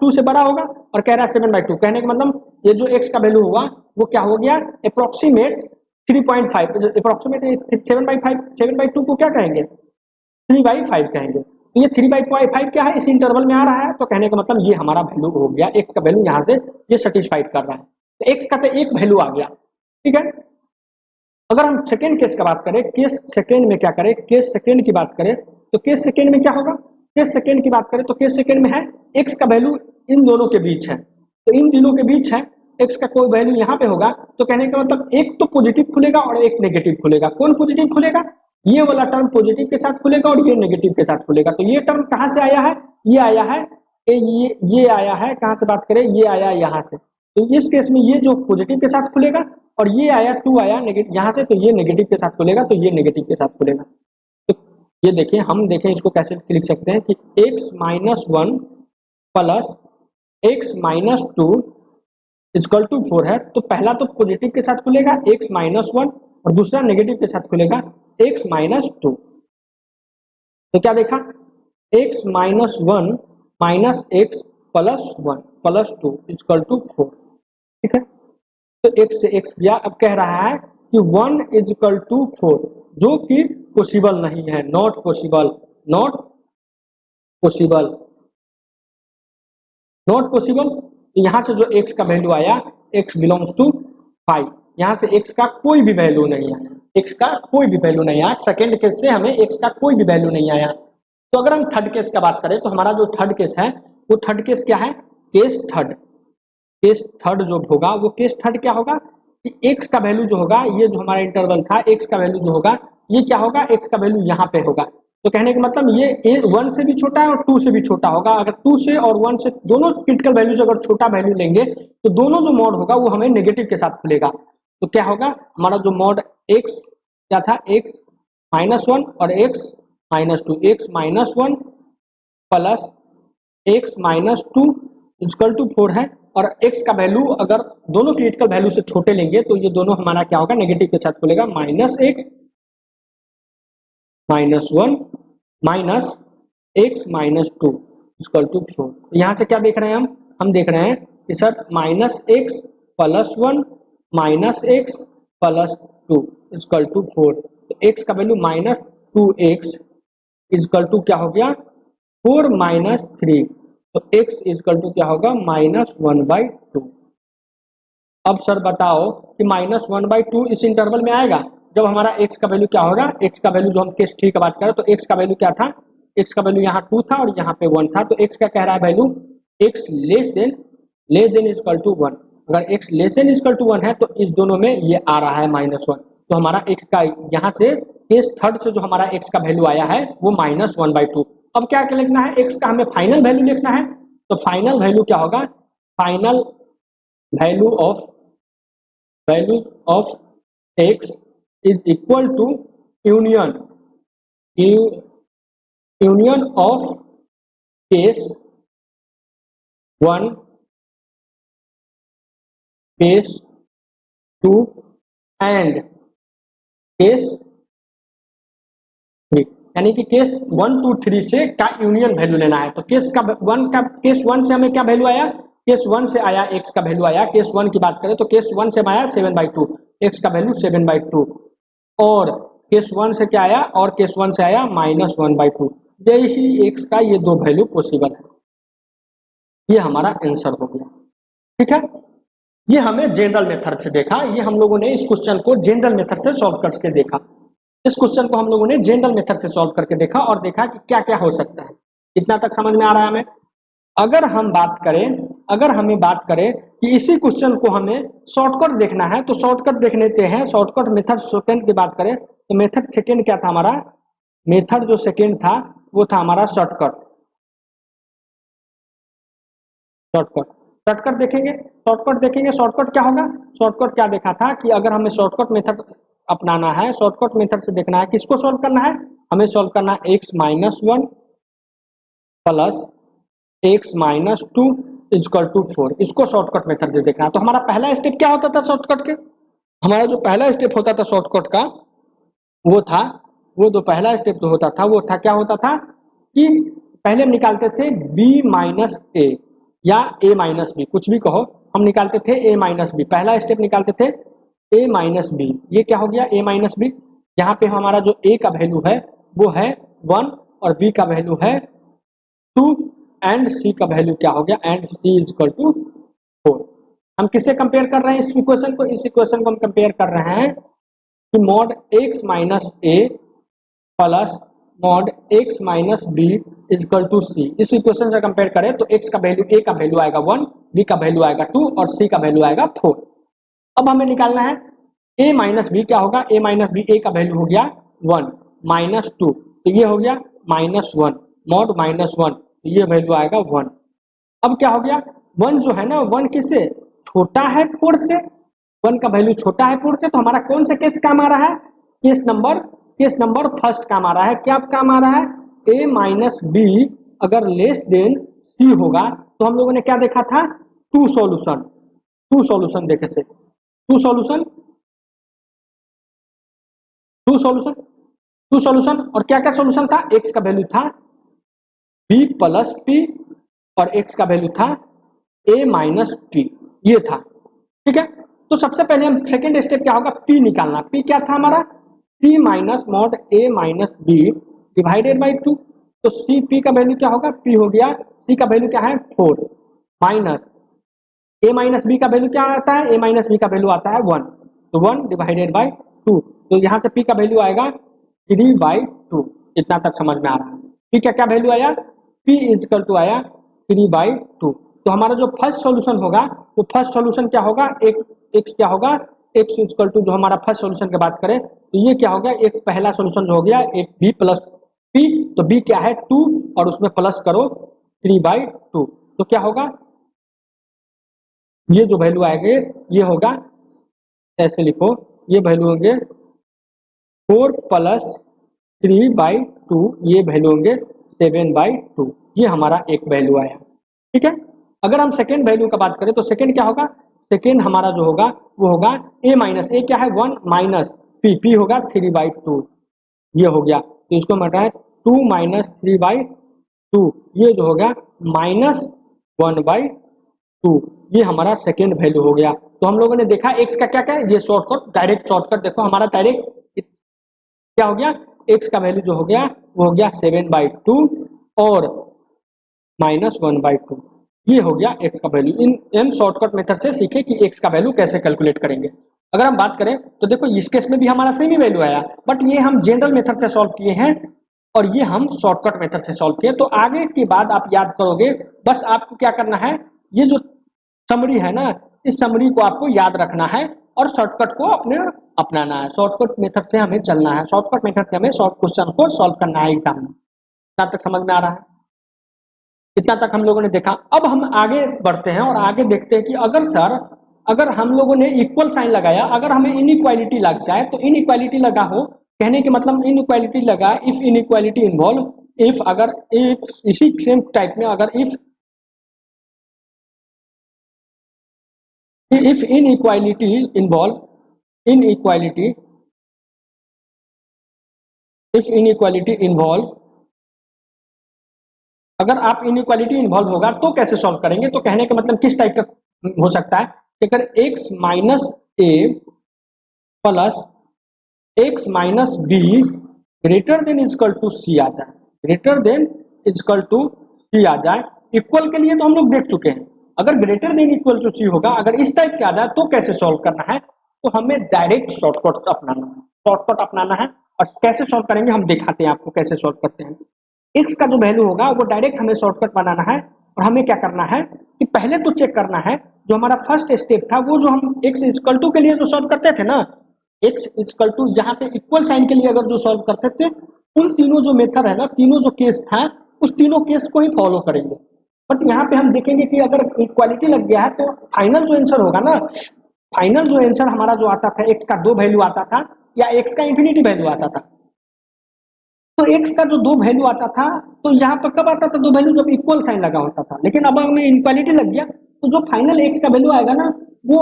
2 से बड़ा होगा और कह रहा है 7/2, कहने का मतलब ये जो x का वैल्यू होगा वो क्या हो गया अप्रोक्सीमेट 3.5, अप्रोक्सीमेट 7/2 को क्या कहेंगे 3/5 कहेंगे, तो ये 3/5 क्या है इस इंटरवल में आ रहा है, तो कहने का मतलब ये हमारा वैल्यू हो गया, x का वैल्यू यहाँ से ये सेटिस्फाइड कर रहा है, तो x का तो एक वैल्यू आ गया, ठीक है। अगर हम सेकेंड केस का बात करें, केस सेकेंड में क्या करें, केस सेकेंड की बात करें तो केस सेकेंड में क्या होगा, केस सेकेंड की बात करें तो केस सेकेंड में है x का वैल्यू इन दोनों के बीच है, तो इन तीनों के बीच है x का कोई वैल्यू यहाँ पे होगा, तो कहने का मतलब एक तो पॉजिटिव खुलेगा और एक नेगेटिव खुलेगा, कौन पॉजिटिव खुलेगा, ये वाला टर्म पॉजिटिव के साथ खुलेगा और ये नेगेटिव के साथ खुलेगा, तो ये टर्म कहाँ से आया है, ये आया है ये आया है कहाँ से बात करें, ये आया यहाँ से, तो इस केस में ये जो पॉजिटिव के साथ खुलेगा और ये आया 2 आया नेगेटिव यहाँ से, तो ये नेगेटिव के साथ खुलेगा, तो ये नेगेटिव के साथ खुलेगा। तो ये देखिए हम देखें इसको कैसे लिख सकते हैं कि x minus 1 plus x minus 2 equal to 4 है, तो पहला तो पॉजिटिव के साथ खुलेगा x माइनस 1 और दूसरा नेगेटिव के साथ खुलेगा x माइनस 2, तो क्या देखा x minus 1 minus x plus 1 plus 2 equal to 4, ठीक है, तो x से x गया, अब कह रहा है कि 1 इक्वल टू 4 जो कि पॉसिबल नहीं है, not possible, not possible, not possible, यहाँ से जो x का वैल्यू आया x बिलोंग्स टू 5, यहाँ से x का कोई भी वैल्यू नहीं आया, x का कोई भी वैल्यू नहीं आया, सेकेंड केस से हमें x का कोई भी वैल्यू नहीं आया। तो अगर हम थर्ड केस का बात करें तो हमारा जो थर्ड केस है वो थर्ड केस क्या है, केस थर्ड जो होगा वो केस थर्ड क्या होगा कि x का वैल्यू जो होगा, ये जो हमारा इंटरवल था x का वैल्यू जो होगा ये क्या होगा, x का वैल्यू यहाँ पे होगा, तो कहने का मतलब ये 1 से भी छोटा है और 2 से भी छोटा होगा, अगर 2 से और 1 से दोनों क्रिटिकल वैल्यू से अगर छोटा वैल्यू लेंगे तो दोनों जो मॉड होगा वो हमें नेगेटिव के साथ खुलेगा, तो क्या होगा हमारा जो मॉड x क्या था x माइनस 1 और x minus 2, x minus 1 plus x minus 2 equal to 4 है, और x का वैल्यू अगर दोनों क्रिटिकल वैल्यू से छोटे लेंगे तो ये दोनों हमारा क्या होगा नेगेटिव के साथ खुलेगा, minus x minus 1 minus x minus 2 equal to 4, यहाँ से क्या देख रहे हैं हम देख रहे हैं कि sir minus x plus 1 minus x plus 2 equal to 4, तो x का value minus 2x equal to क्या हो गया 4 माइनस 3, तो x इक्वल टू क्या होगा माइनस 1/2। अब सर बताओ कि माइनस 1/2 इस इंटरवल में आएगा जब हमारा x का वैल्यू क्या होगा, x का वैल्यू जो हम केस 3 की बात करें तो x का वैल्यू क्या था, x का वैल्यू यहाँ 2 था और यहाँ पे 1 था, तो x का कह रहा है value x less than equal to 1, अगर x less than equal to 1 है तो इस दोनों में ये आ रहा है माइनस 1, तो हमारा x का यहाँ से केस थर्ड से जो हमारा x का वैल्यू आया है वो माइनस 1/2। अब क्या लिखना है, x का हमें फाइनल वैल्यू लिखना है, तो फाइनल वैल्यू क्या होगा, final value of x is equal to union union of case 1, case 2 and case 3, यानी कि केस 1 2 3 से का यूनियन वैल्यू लेना है। तो केस 1 से हमें क्या वैल्यू आया, केस 1 से आया x का वैल्यू आया। केस 1 की बात करें तो केस 1 से आया 7/2, x का वैल्यू 7/2, और केस 1 से क्या आया, और केस 1 से आया -1/2। जैसे x का ये दो वैल्यू पॉसिबल है, ये हमारा आंसर हो गया। ठीक है, ये हमें जनरल मेथड से देखा, ये हम लोगों ने इस क्वेश्चन को जनरल मेथड से सॉल्व करके देखा। इस क्वेश्चन को हम लोगों ने जनरल मेथड से सॉल्व करके देखा और देखा कि क्या क्या हो सकता है। इतना तक समझ में आ रहा है हमें। अगर हमें बात करें कि इसी क्वेश्चन को हमें शॉर्टकट देखना है तो शॉर्टकट देख लेते हैं। शॉर्टकट मेथड सेकंड की बात करें तो मेथड सेकंड क्या था हमारा, मेथड जो सेकंड था वो था हमारा शॉर्टकट। शॉर्टकट देखेंगे, शॉर्टकट क्या होगा, शॉर्टकट क्या देखा था कि अगर हमें शॉर्टकट मेथड अपनाना है, शॉर्टकट मेथड से देखना है, किसको सॉल्व करना है, हमें सॉल्व करना है x-1 plus x-2 equal to 4। इसको शॉर्टकट मेथड से देखना है। तो हमारा पहला स्टेप क्या होता था शॉर्टकट के, हमारा जो पहला स्टेप होता था शॉर्टकट का वो जो पहला स्टेप जो होता था वो था, क्या होता था कि पहले हम निकालते थे b-a या a-b, कुछ भी कहो, हम निकालते थे a-b। पहला स्टेप निकालते थे a-b। ये क्या हो गया a-b, यहाँ पे हमारा जो a का वैल्यू है वो है 1 और b का वैल्यू है 2 एंड c का वैल्यू क्या हो गया, एंड c इक्वल टू 4। हम किससे कंपेयर कर रहे हैं इस इक्वेशन को, इस इक्वेशन को हम कंपेयर कर रहे हैं कि mod x minus a plus mod x minus b equal to c। इस इक्वेशन से कंपेयर करें तो x का वैल्यू, a का वैल्यू आएगा 1, b का वैल्यू आएगा 2 और c का वैल्यू आएगा 4। अब हमें निकालना है a माइनस b क्या होगा, a माइनस b, a का वैल्यू हो गया 1 माइनस 2, तो ये हो गया -1 मॉड -1, तो ये वैल्यू आएगा 1। अब क्या हो गया, 1 जो है ना, 1 किससे छोटा है 4 से, 1 का वैल्यू छोटा है 4 से, तो हमारा कौन सा केस काम आ रहा है, केस नंबर फर्स्ट काम आ रहा है। क्या काम आ रहा है, a माइनस बी अगर लेस देन c होगा तो हम लोगों ने क्या देखा था, टू सॉल्यूशन देखे थे, टू सॉल्यूशन और क्या क्या सॉल्यूशन था, x का वैल्यू था b प्लस p और x का वैल्यू था a माइनस p, ये था। ठीक है, तो सबसे पहले हम सेकेंड स्टेप क्या होगा, p निकालना। p क्या था हमारा, p minus mod a minus b divided by 2, तो c p का वैल्यू क्या होगा, p हो गया, c का वैल्यू क्या है 4 माइनस a माइनस b का वैल्यू क्या आता है, a माइनस b का वैल्यू आता है 1, तो 1 डिवाइडेड बाई 2, तो यहाँ से p का वैल्यू आएगा 3/2। इतना तक समझ में आ रहा है। p का क्या वैल्यू आया, p इक्वल टू आया 3/2। तो हमारा जो फर्स्ट सॉल्यूशन होगा वो फर्स्ट सॉल्यूशन क्या होगा, x क्या होगा, x इक्वल टू जो हमारा फर्स्ट सॉल्यूशन की बात करें तो ये क्या हो गया, एक पहला सॉल्यूशन जो हो गया एक b प्लस p, तो b क्या है 2 और उसमें प्लस करो 3/2, तो क्या होगा, ये जो वैल्यू आएंगे ये होगा, ऐसे लिखो, ये वैल्यू होंगे 4 प्लस 3/2, ये वैल्यू होंगे 7/2, ये हमारा एक वैल्यू आया। ठीक है, अगर हम सेकेंड वैल्यू का बात करें तो सेकेंड क्या होगा, सेकेंड हमारा जो होगा वो होगा a माइनस, a क्या है 1 माइनस p होगा 3/2, ये हो गया, तो इसको हटाए 2 माइनस 3/2, ये जो होगा -1/2, ये हमारा सेकेंड वैल्यू हो गया। तो हम लोगों ने देखा x का क्या क्या है, ये शॉर्टकट, डायरेक्ट शॉर्टकट देखो हमारा डायरेक्ट क्या हो गया, x का वैल्यू जो हो गया वो हो गया 7/2 और -1/2, ये हो गया x का वैल्यू। इन शॉर्टकट मेथड से सीखे कि x का वैल्यू कैसे कैलकुलेट करेंगे। अगर हम बात करें तो देखो इस केस में भी हमारा सेम ही वैल्यू आया, बट ये हम जनरल मेथड से सॉल्व किए हैं और ये हम शॉर्टकट मेथड से सॉल्व किए। तो आगे की बात आप याद करोगे, बस आपको क्या करना है, ये जो समरी है ना, इस समरी को आपको याद रखना है और शॉर्टकट को अपने अपनाना है। शॉर्टकट मेथड से हमें चलना है, शॉर्टकट मेथड से हमें शॉर्ट क्वेश्चन को सॉल्व करना है एग्जाम में। इतना तक समझ में आ रहा है, इतना तक हम लोगों ने देखा। अब हम आगे बढ़ते हैं और आगे देखते हैं कि अगर सर, अगर हम लोगों ने इक्वल साइन लगाया, अगर हमें इनइक्वालिटी लग जाए, तो इनइक्वालिटी लगा हो, कहने के मतलब इनइक्वालिटी लगा, इफ इनइक्वालिटी इन्वॉल्व इफ अगर इफ इसी सेम टाइप में अगर if inequality inequality if inequality involve, अगर आप इनइक्वालिटी इन्वॉल्व होगा तो कैसे सॉल्व करेंगे? तो कहने का मतलब किस टाइप का हो सकता है कि अगर x minus A plus x minus B greater than equal to c आ जाए, greater than equal to c आ जाए। इक्वल के लिए तो हम लोग देख चुके हैं, अगर greater than equal to c होगा, अगर इस टाइप के आ जाए तो कैसे सॉल्व करना है? तो हमें डायरेक्ट शॉर्टकट अपनाना है। और कैसे सॉल्व करेंगे हम दिखाते हैं आपको कैसे सॉल्व करते हैं। x का जो वैल्यू होगा वो डायरेक्ट हमें शॉर्टकट बनाना है, और हमें क्या करना है कि पहले तो चेक करना है जो हमारा फर्स्ट स्टेप था, वो जो हम x इक्वल टू के लिए जो सॉल्व करते थे ना, x इक्वल टू यहाँ पे इक्वल साइन के लिए अगर जो सॉल्व करते थे, उन तीनों जो मेथड है ना, तीनों जो केस था, उस तीनों केस को ही फॉलो करेंगे। बट यहाँ पे हम देखेंगे कि अगर इक्वालिटी लग गया है तो फाइनल जो आंसर होगा ना, फाइनल जो आंसर हमारा जो आता था, x का 2 वैल्यू आता था या x का इंफिनिटी वैल्यू आता था, तो x का जो 2 वैल्यू आता था, तो यहाँ पर कब आता था 2 वैल्यू? जब इक्वल साइन लगा होता था। लेकिन अब हमें इनक्वालिटी लग गया तो जो फाइनल x का वैल्यू आएगा ना, वो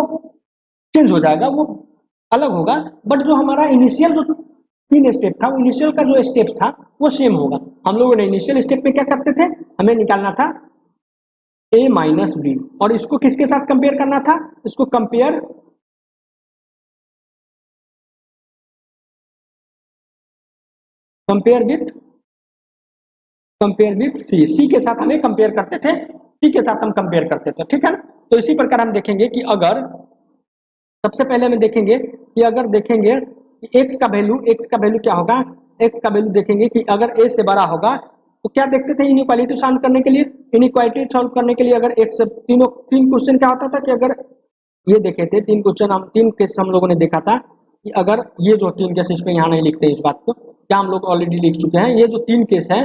चेंज हो जाएगा, वो अलग होगा। बट जो हमारा इनिशियल जो 3 स्टेप था, इनिशियल का जो स्टेप था वो सेम होगा। हम लोगों ने इनिशियल स्टेप में क्या करते थे, हमें निकालना था a माइनस बी, और इसको किसके साथ कंपेयर करना था? इसको कंपेयर विथ सी के साथ हमें कंपेयर करते थे, सी के साथ हम कंपेयर करते थे, ठीक है। तो इसी प्रकार हम देखेंगे कि अगर सबसे पहले हम देखेंगे कि अगर देखेंगे कि x का वैल्यू क्या होगा, x का वैल्यू देखेंगे कि अगर a से बड़ा होगा तो क्या देखते थे इनइक्वालिटी सॉल्व करने के लिए, इनइक्वालिटी सॉल्व करने के लिए अगर x तीन क्वेश्चन क्या होता था कि अगर ये देखे थे 3 क्वेश्चन, हम 3 केस हम लोगों ने देखा था कि अगर ये जो 3 केस, इसमें यहाँ नहीं लिखते इस बात को, क्या हम लोग ऑलरेडी लिख चुके हैं। ये जो 3 केस है,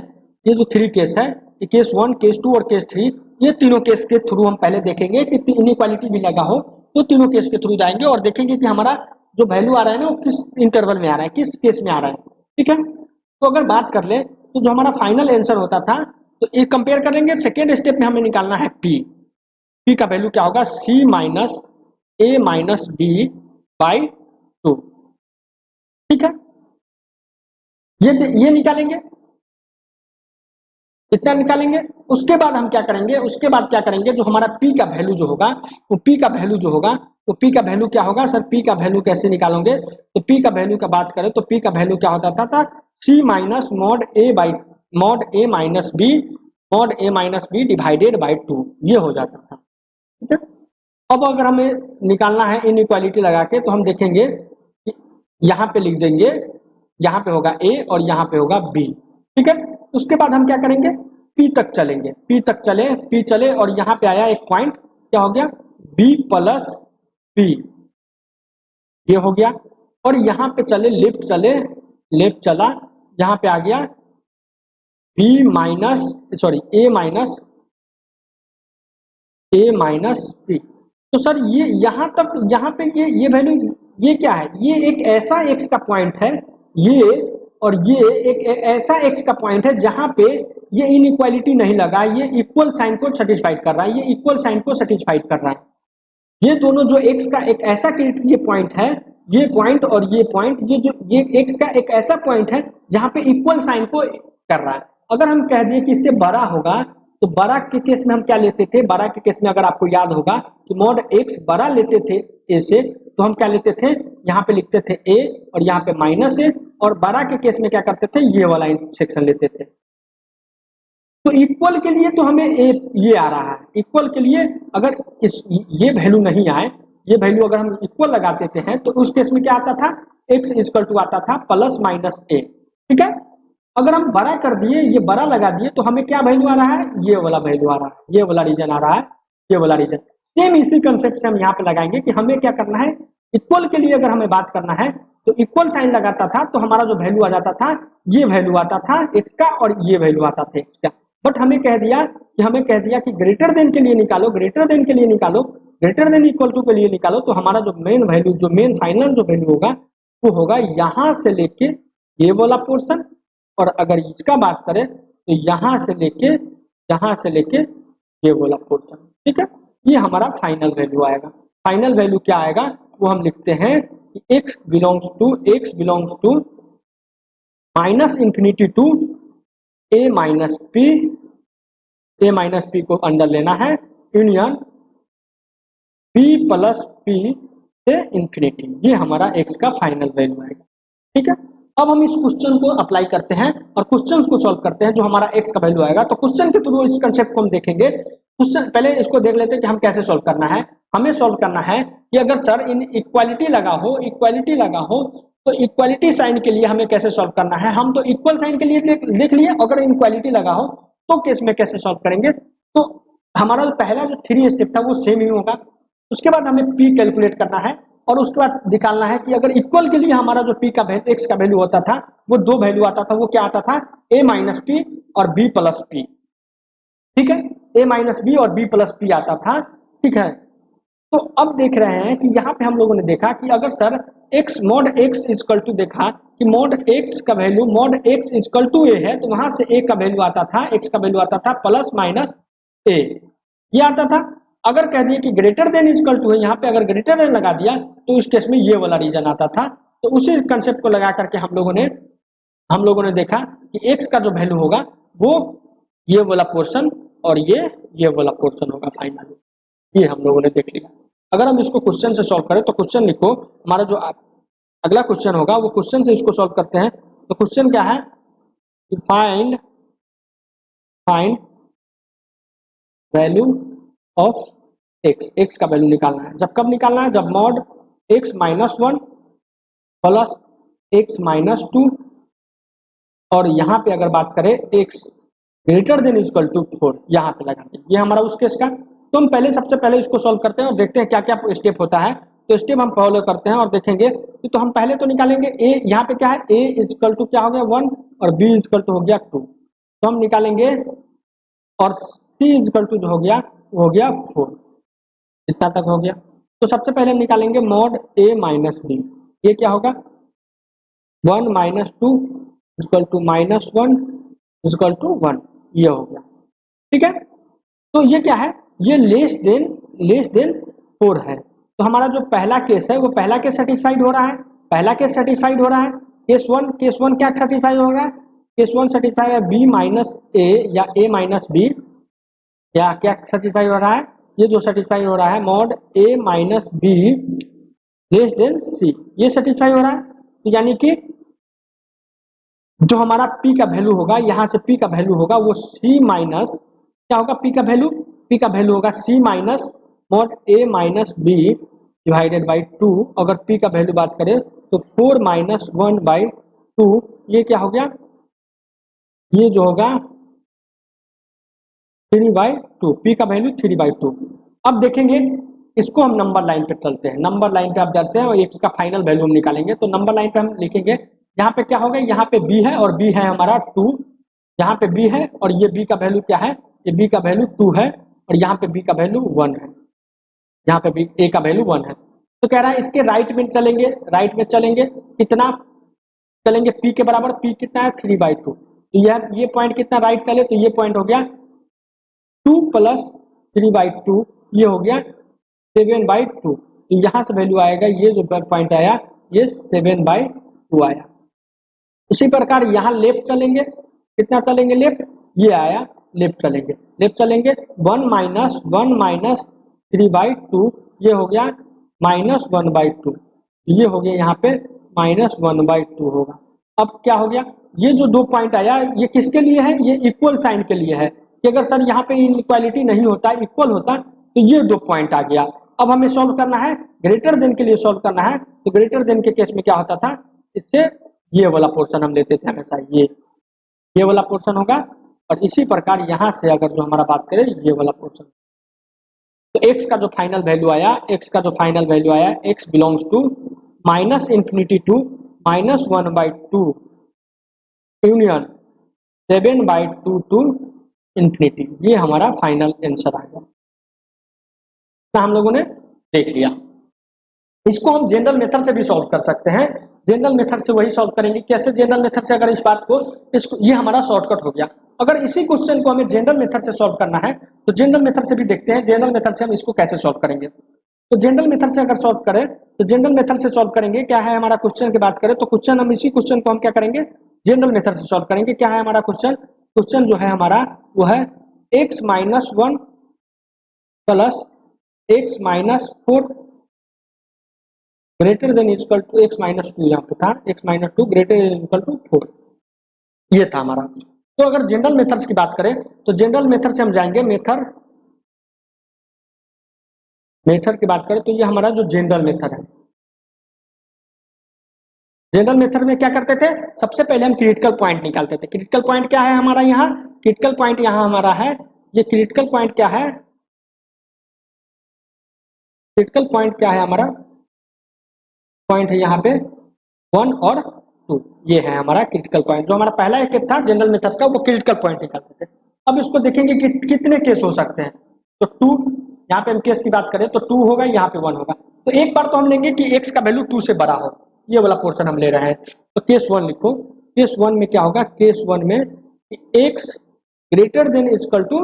ये जो 3 केस है, केस 1, केस 2 और केस 3, ये तीनों केस के थ्रू हम पहले देखेंगे कि इनइक्वालिटी भी लगा हो तो तीनों केस के थ्रू जाएंगे और देखेंगे कि हमारा जो वैल्यू आ रहा है ना, वो किस इंटरवल में आ रहा है, किस केस में आ रहा है, ठीक है। तो अगर बात कर ले तो जो हमारा फाइनल आंसर होता था, तो ये कंपेयर कर लेंगे। सेकेंड स्टेप में हमें निकालना है पी का वैल्यू क्या होगा, c minus A minus b by 2, ठीक है। ये निकालेंगे, इतना निकालेंगे। उसके बाद हम क्या करेंगे, उसके बाद क्या करेंगे, जो हमारा p का वैल्यू जो होगा, वो p का वैल्यू जो होगा, तो p का वैल्यू क्या होगा सर, p का वैल्यू कैसे निकालोगे? तो p का वैल्यू का बात करें तो p का वैल्यू क्या होता था c minus mod a minus B divided by 2, ये हो जाता था, ठीक है। अब अगर हमें निकालना है इनइक्वालिटी लगा के, तो हम देखेंगे कि यहाँ पे लिख देंगे, यहाँ पे होगा a और यहाँ पे होगा b, ठीक है। उसके बाद हम क्या करेंगे, P तक चलेंगे, P चले और यहाँ पे आया एक पॉइंट, क्या हो गया, B प्लस P, ये हो गया। और यहाँ पे चले, लेफ्ट चला, यहाँ पे आ गया B minus sorry A minus P। तो सर ये यहाँ तक, यहाँ पे ये वैल्यू, ये क्या है, ये एक ऐसा x का पॉइंट है, ये और ये एक ऐसा x का पॉइंट है जहां पे ये इनइक्वालिटी नहीं लगा, ये इक्वल साइन को सेटिस्फाइड कर रहा है, ये इक्वल साइन को सेटिस्फाइड कर रहा है। ये दोनों जो x का एक ऐसा ये पॉइंट है, ये पॉइंट और ये पॉइंट, ये x का एक ऐसा पॉइंट है जहां पे इक्वल साइन को कर रहा है। अगर हम कह दिए कि इससे बड़ा होगा, तो बड़ा के केस में हम क्या लेते थे, बड़ा के केस में अगर आपको याद होगा कि मॉड x बड़ा लेते थे a से, तो हम क्या लेते थे, यहाँ पे लिखते थे a और यहाँ पे माइनस a, और बड़ा के केस में क्या करते थे, ये वाला सेक्शन लेते थे। तो इक्वल के लिए तो हमें ये आ रहा है, इक्वल के लिए अगर ये वैल्यू नहीं आए, ये वैल्यू अगर हम इक्वल लगा देते हैं, तो उस केस में क्या आता था, x इक्वल टू आता था प्लस माइनस a, ठीक है। अगर हम बड़ा कर दिए, ये बड़ा लगा दिए, तो हमें क्या वैल्यू आ रहा है, ये वाला वैल्यू आ रहा है, ये वाला रीजन आ रहा है, ये वाला रीजन। सेम इसी कंसेप्ट से हम यहाँ पे लगाएंगे कि हमें क्या करना है, इक्वल के लिए अगर हमें बात करना है तो इक्वल साइन लगाता था, तो हमारा जो वैल्यू आ जाता था, ये वैल्यू आता था x का और ये वैल्यू आता था x का। बट हमें कह दिया कि ग्रेटर देन के लिए निकालो, ग्रेटर देन इक्वल टू के लिए निकालो, तो हमारा जो मेन वैल्यू, जो मेन फाइनल जो वैल्यू होगा, वो होगा यहाँ से लेके ये वाला पोर्शन। और अगर इसका बात करें तो यहाँ से लेके ये वाला पोर्शन, ठीक है। ये हमारा फाइनल वैल्यू आएगा। फाइनल वैल्यू क्या आएगा वो हम लिखते हैं कि x belongs to minus infinity to a minus P को अंदर लेना है, यूनियन b प्लस p से इंफिनिटी। ये हमारा x का फाइनल वैल्यू आएगा, ठीक है। अब हम इस क्वेश्चन को अप्लाई करते हैं और क्वेश्चन को सॉल्व करते हैं जो हमारा x का वैल्यू आएगा। तो क्वेश्चन के थ्रू इस कंसेप्ट को हम देखेंगे। क्वेश्चन पहले इसको देख लेते हैं कि हम कैसे सॉल्व करना है। हमें सॉल्व करना है कि अगर सर इन इक्वालिटी लगा हो तो इक्वालिटी साइन के लिए हमें कैसे सॉल्व करना है। हम तो इक्वल साइन के लिए देख लिए, अगर इक्वालिटी लगा हो तो केस में कैसे सॉल्व करेंगे। तो हमारा पहला जो 3 स्टेप था वो सेम ही होगा। उसके बाद हमें p कैलकुलेट करना है और उसके बाद निकालना है कि अगर इक्वल के लिए हमारा जो p का x का वैल्यू होता था वो 2 वैल्यू आता था, वो क्या आता था a माइनस p और b प्लस p, ठीक है। a माइनस b और b प्लस p आता था, ठीक है। तो अब देख रहे हैं कि यहाँ पे हम लोगों ने देखा कि अगर sir x mod x equal to देखा कि मॉड x का value mod x equal to a है, तो वहां से a का वैल्यू आता था, x का वैल्यू आता था प्लस माइनस a, ये आता था। अगर कह दिए कि ग्रेटर देन इक्वल टू है, यहाँ पे अगर ग्रेटर देन लगा दिया तो उस केस में ये वाला रीजन आता था। तो उसी कंसेप्ट को लगा करके हम लोगों ने देखा कि x का जो वैल्यू होगा वो ये वाला पोर्शन और ये वाला पोर्शन होगा फाइनली। ये हम लोगों ने देख लिया। अगर हम इसको क्वेश्चन से सॉल्व करें तो क्वेश्चन लिखो, हमारा जो अगला क्वेश्चन होगा वो क्वेश्चन से इसको सॉल्व करते हैं। तो क्वेश्चन क्या है, फाइंड वैल्यू ऑफ x का वैल्यू निकालना है। जब कब निकालना है, जब mod x minus 1 plus x minus 2 और यहाँ पे अगर बात करें x greater than equal to 4, यहाँ पे लगाते हैं। ये हमारा उस केस का। तो हम सबसे पहले इसको सॉल्व करते हैं और देखते हैं क्या क्या स्टेप होता है। तो स्टेप हम फॉलो करते हैं और देखेंगे। तो हम पहले तो निकालेंगे a, यहाँ पे क्या है a इक्वल टू क्या हो गया 1 और b इक्वल टू हो गया 2, तो हम निकालेंगे। और c इक्वल टू जो हो गया वो हो गया 4, इतना तक हो गया। तो सबसे पहले हम निकालेंगे मॉड a माइनस b, ये क्या होगा 1 minus 2 equal to minus 1 equal to 1, ये हो गया, ठीक है। तो ये क्या है, ये लेस देन 4 है। तो हमारा जो पहला केस है वो पहला केस सेटिस्फाइड हो रहा है, केस वन क्या सेटिस्फाई होगा, केस 1 सेटिस्फाई है b माइनस a या a माइनस b, या क्या सेटिस्फाई हो रहा है, ये जो सेटिस्फाई हो रहा है mod a minus b less than c, ये सेटिस्फाई हो रहा है। तो यानी कि जो हमारा p का वैल्यू होगा, यहाँ से p का वैल्यू होगा वो c माइनस क्या होगा, p का वैल्यू होगा c minus mod a minus b divided by 2। अगर p का वैल्यू बात करें तो 4 माइनस 1 बाई 2, ये क्या हो गया, ये जो होगा 3/2, p का वैल्यू 3/2। अब देखेंगे इसको हम नंबर लाइन पे चलते हैं। नंबर लाइन पे आप जाते हैं और x का फाइनल वैल्यू हम निकालेंगे। तो नंबर लाइन पे हम लिखेंगे, यहाँ पे क्या होगा, यहाँ पे b है और b है हमारा 2, यहाँ पे b है और ये b का वैल्यू क्या है, ये b का वैल्यू 2 है और यहाँ पे b का वैल्यू 1 है, यहाँ पे b a का वैल्यू 1 है। तो कह रहा है इसके राइट में चलेंगे, कितना चलेंगे, p के बराबर, p कितना है 3/2। तो ये पॉइंट कितना राइट चले, तो ये पॉइंट हो गया 2 प्लस 3/2, ये हो गया 7/2। तो यहाँ से वैल्यू आएगा, ये जो पॉइंट आया ये 7/2 आया। इसी प्रकार यहाँ लेफ्ट चलेंगे, कितना चलेंगे लेफ्ट, ये आया लेफ्ट चलेंगे 1 माइनस 3/2, ये हो गया -1/2, ये हो गया यहाँ पे -1/2 होगा। अब क्या हो गया, ये जो 2 पॉइंट आया ये किसके लिए है, ये इक्वल साइन के लिए है कि अगर सर यहाँ पे इनइक्वालिटी नहीं होता, इक्वल होता तो ये 2 पॉइंट आ गया। अब हमें सॉल्व करना है, ग्रेटर देन के लिए सॉल्व करना है। तो ग्रेटर देन के केस में क्या होता था, इससे ये वाला पोर्शन हम लेते थे हमेशा, ये वाला पोर्शन होगा। और इसी प्रकार यहाँ से अगर जो हमारा बात करें ये वाला पोर्शन, तो x का जो फाइनल वैल्यू आया, x belongs to minus infinity to -1/2 union 7/2 to infinity, ये हमारा फाइनल आंसर आ गया। हम लोगों ने देख लिया। इसको हम जनरल मेथड से भी सॉल्व कर सकते हैं। जनरल मेथड से वही सॉल्व करेंगे, कैसे जनरल मेथड से, अगर इस बात को ये हमारा शॉर्टकट हो गया। अगर इसी क्वेश्चन को हमें जनरल मेथड से सॉल्व करना है तो जनरल मेथड से भी देखते हैं, जनरल मेथड से हम इसको कैसे सॉल्व करेंगे। तो जनरल मेथड से अगर सॉल्व करें तो जनरल मेथड से सॉल्व करेंगे, क्या है हमारा क्वेश्चन की बात करें तो क्वेश्चन हम इसी क्वेश्चन को हम क्या करेंगे, जनरल मेथड से सॉल्व करेंगे। क्या है हमारा क्वेश्चन, क्वेश्चन जो है हमारा वो है x minus 1 plus x minus 4 greater than equal to x minus 2, यहाँ पे था x minus 2 greater than equal to 4, ये था हमारा। तो अगर जनरल मेथड्स की बात करें तो जनरल मेथड से हम जाएंगे, मेथड की बात करें तो ये हमारा जो जनरल मेथड है, जनरल मेथड में क्या करते थे, सबसे पहले हम क्रिटिकल पॉइंट निकालते थे। क्रिटिकल पॉइंट क्या है हमारा, यहाँ क्रिटिकल पॉइंट यहाँ हमारा है, ये क्रिटिकल पॉइंट क्या है, क्रिटिकल पॉइंट क्या है हमारा, पॉइंट है यहाँ पे 1 और 2, ये है हमारा क्रिटिकल पॉइंट। जो हमारा पहला एक था जनरल मेथड का वो क्रिटिकल पॉइंट निकालते थे। अब इसको देखेंगे कि कितने केस हो सकते हैं, तो 2, यहाँ पे हम केस की बात करें तो 2 होगा, यहाँ पे 1 होगा। तो एक बार तो हम लेंगे कि x का वैल्यू 2 से बड़ा हो, ये वाला पोर्शन हम ले रहे हैं। तो केस 1 लिखो, केस 1 में क्या होगा, केस 1 में x greater than equal to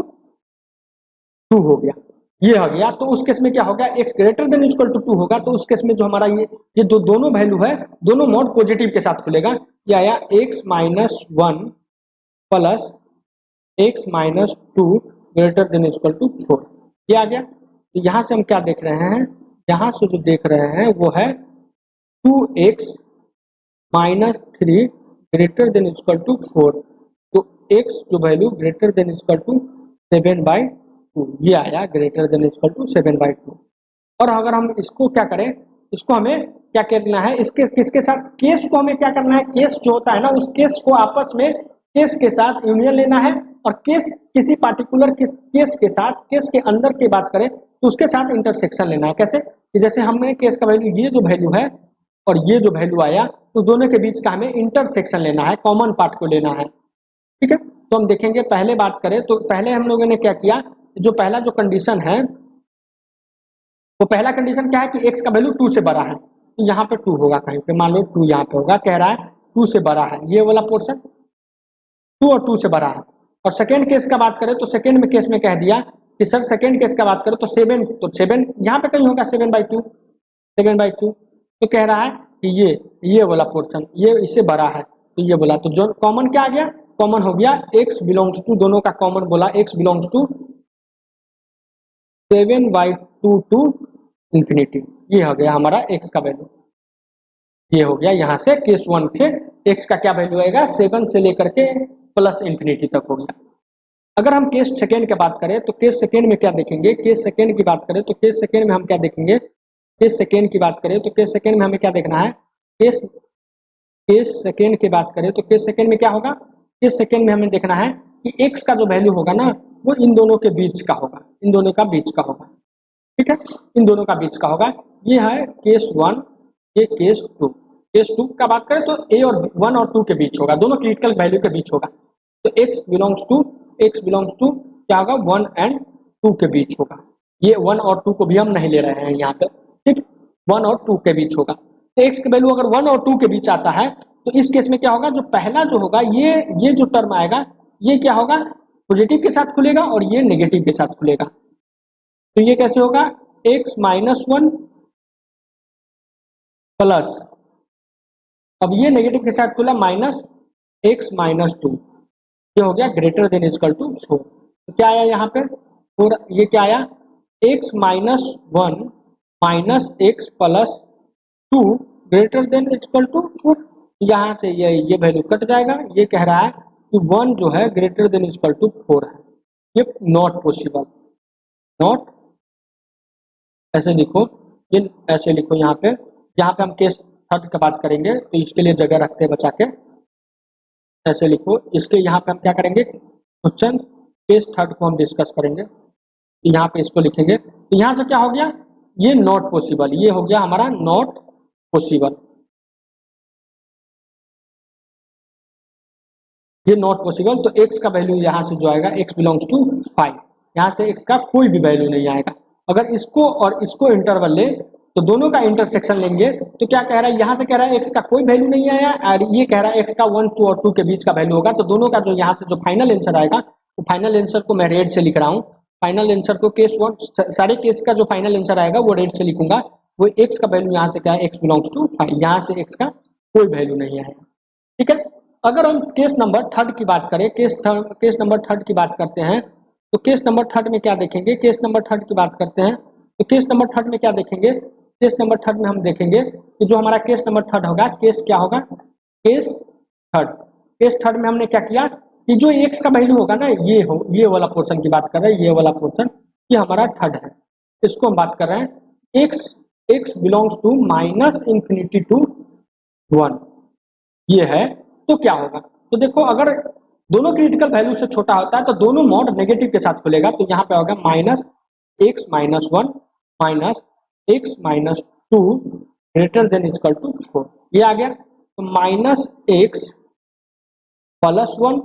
2 हो गया, ये हो गया। तो उस केस में क्या होगा, x greater than equal to 2 होगा। तो उस केस में जो हमारा ये जो दोनों वैल्यू है दोनों मोड पॉजिटिव के साथ खुलेगा। ये आया x minus 1 plus x minus 2 greater than equal to 4, ये आ गया। तो यहाँ से हम क्या देख रहे हैं, यहाँ से जो देख रहे हैं वो है 2x minus 3 greater than equal to 4। तो x जो value greater than equal to 7/2, ये आया ग्रेटर देन इक्वल टू 7/2। और अगर हम इसको क्या करें, इसको हमें क्या करना है, इसके किसके साथ, केस को हमें क्या करना है, केस जो होता है ना उस केस को आपस में केस के साथ यूनियन लेना है, और केस किसी पार्टिकुलर केस के साथ, केस के अंदर की बात करें तो उसके साथ इंटरसेक्शन लेना है। कैसे कि जैसे हमने केस का वैल्यू ये जो वैल्यू है और ये जो वैल्यू आया तो दोनों के बीच का हमें इंटरसेक्शन लेना है, कॉमन पार्ट को लेना है, ठीक है। तो हम देखेंगे, पहले बात करें तो पहले हम लोगों ने क्या किया, जो पहला जो कंडीशन है वो पहला कंडीशन क्या है कि x का वैल्यू 2 से बड़ा है, तो यहाँ पे 2 होगा, कहीं पे मान लो 2 यहाँ पे होगा, कह रहा है 2 से बड़ा है, ये वाला पोर्शन 2 और 2 से बड़ा है। और सेकेंड केस का बात करें तो सेकेंड में केस में कह दिया कि सर सेकेंड केस का बात करें तो 7 यहाँ पे कहीं होगा 7/2, तो कह रहा है कि ये वाला पोर्शन ये इससे बड़ा है, तो ये बोला। तो जो कॉमन क्या आ गया, कॉमन हो गया x बिलोंग्स टू, दोनों का कॉमन बोला, x belongs to 7/2 to infinity, ये हो गया हमारा x का वैल्यू, ये हो गया। यहाँ से केस 1 से x का क्या वैल्यू आएगा, 7 से लेकर के प्लस इंफिनिटी तक हो गया। अगर हम केस सेकेंड की बात करें तो केस सेकेंड में क्या देखेंगे, केस सेकेंड की बात करें तो केस सेकेंड में हम क्या देखेंगे, केस सेकेंड की बात करें तो केस सेकेंड में हमें क्या देखना है, केस सेकेंड की बात करें तो केस सेकेंड में क्या होगा, केस सेकेंड में हमें देखना है कि x का जो वैल्यू होगा ना वो इन दोनों के बीच का होगा, इन दोनों का बीच का होगा, ठीक है, इन दोनों का बीच का होगा। ये है केस 1, ये केस 2। केस 2 का बात करें तो a और 1 और 2 के बीच होगा, दोनों क्रिटिकल वैल्यू के बीच होगा। तो x बिलोंग्स टू क्या होगा, 1 एंड 2 के बीच होगा। ये 1 और 2 को भी हम नहीं ले रहे हैं यहाँ पे, ठीक, 1 और 2 के बीच होगा। तो x का वैल्यू अगर 1 और 2 के बीच आता है तो इस केस में क्या होगा, जो पहला जो होगा ये जो टर्म आएगा ये क्या होगा, पॉजिटिव के साथ खुलेगा और ये नेगेटिव के साथ खुलेगा। तो ये कैसे होगा, x माइनस 1 प्लस, अब ये नेगेटिव के साथ खुला माइनस x माइनस 2, ये हो गया ग्रेटर देन इक्वल टू 4। तो क्या आया यहाँ पे 4, ये क्या आया, x minus 1 minus x plus 2 greater than equal to 4। यहाँ से ये वैल्यू कट जाएगा, ये कह रहा है कि 1 जो है ग्रेटर देन इक्वल टू 4 है, ये नॉट पॉसिबल, नॉट, ऐसे लिखो, ये ऐसे लिखो। यहाँ पे हम केस थर्ड की बात करेंगे तो इसके लिए जगह रखते हैं बचा के, ऐसे लिखो। इसके यहाँ पे हम क्या करेंगे, क्वेश्चन केस थर्ड को हम डिस्कस करेंगे, यहाँ पे इसको लिखेंगे। तो यहाँ से क्या हो गया, ये नॉट पॉसिबल, ये हो गया हमारा नॉट पॉसिबल, ये नॉट पॉसिबल। तो x का वैल्यू यहाँ से जो आएगा x बिलोंग्स टू 5, यहाँ से x का कोई भी वैल्यू नहीं आएगा। अगर इसको और इसको इंटरवल ले तो दोनों का इंटरसेक्शन लेंगे तो क्या कह रहा है, यहाँ से कह रहा है एक्स का कोई वैल्यू नहीं आया और ये कह रहा है एक्स का 1 2 और 2 के बीच का वैल्यू होगा। तो दोनों का जो यहाँ से जो फाइनल आंसर आएगा, वो फाइनल आंसर को मैं रेड से लिख रहा हूँ। फाइनल आंसर को केस 1 सारे केस का जो फाइनल आंसर आएगा वो रेड से लिखूंगा। वो एक्स का वैल्यू यहाँ से क्या है, एक्स बिलोंग्स टू 5, यहाँ से एक्स का कोई वैल्यू नहीं आएगा। ठीक है, अगर हम केस नंबर थर्ड की बात करें, केस नंबर थर्ड की बात करते हैं, तो केस नंबर थर्ड में क्या देखेंगे, केस नंबर थर्ड की बात करते हैं तो केस नंबर थर्ड में क्या देखेंगे, केस नंबर थर्ड में हम देखेंगे कि जो हमारा केस नंबर थर्ड होगा, केस क्या होगा, केस थर्ड। केस थर्ड में हमने क्या किया कि जो एक्स का वैल्यू होगा ना, ये वाला पोर्शन की बात कर रहे हैं, ये वाला पोर्शन ये हमारा थर्ड है, इसको हम बात कर रहे हैं। X belongs to minus infinity to 1 ये है। तो क्या होगा, तो देखो अगर दोनों क्रिटिकल वैल्यू से छोटा होता है तो दोनों मॉड नेगेटिव के साथ खुलेगा। तो यहाँ पे होगा minus x minus 1 minus x minus 2 greater than equal to 4, ये आ गया। तो minus x plus 1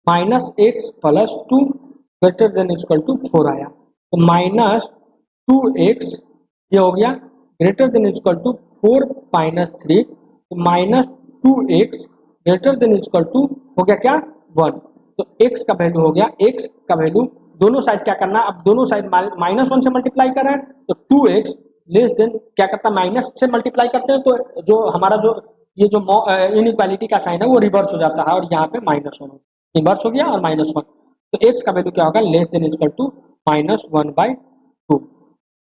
minus x plus 2 greater than equal to 4 आया। तो माइनस 2x ये हो गया greater than equal to 4 minus 3, तो minus 2x greater than equal to हो गया क्या 1। तो x का वैल्यू हो गया, x का वैल्यू दोनों साइड क्या करना, अब दोनों साइड माइनस 1 से मल्टीप्लाई कर रहे हैं तो 2x लेस देन क्या करता है, माइनस से मल्टीप्लाई करते हैं तो जो हमारा जो ये जो इनइक्वालिटी का साइन है वो रिवर्स हो जाता है और यहाँ पे माइनस 1 रिवर्स हो गया और माइनस 1। तो x का वैल्यू क्या होगा, less than equal to minus 1/2।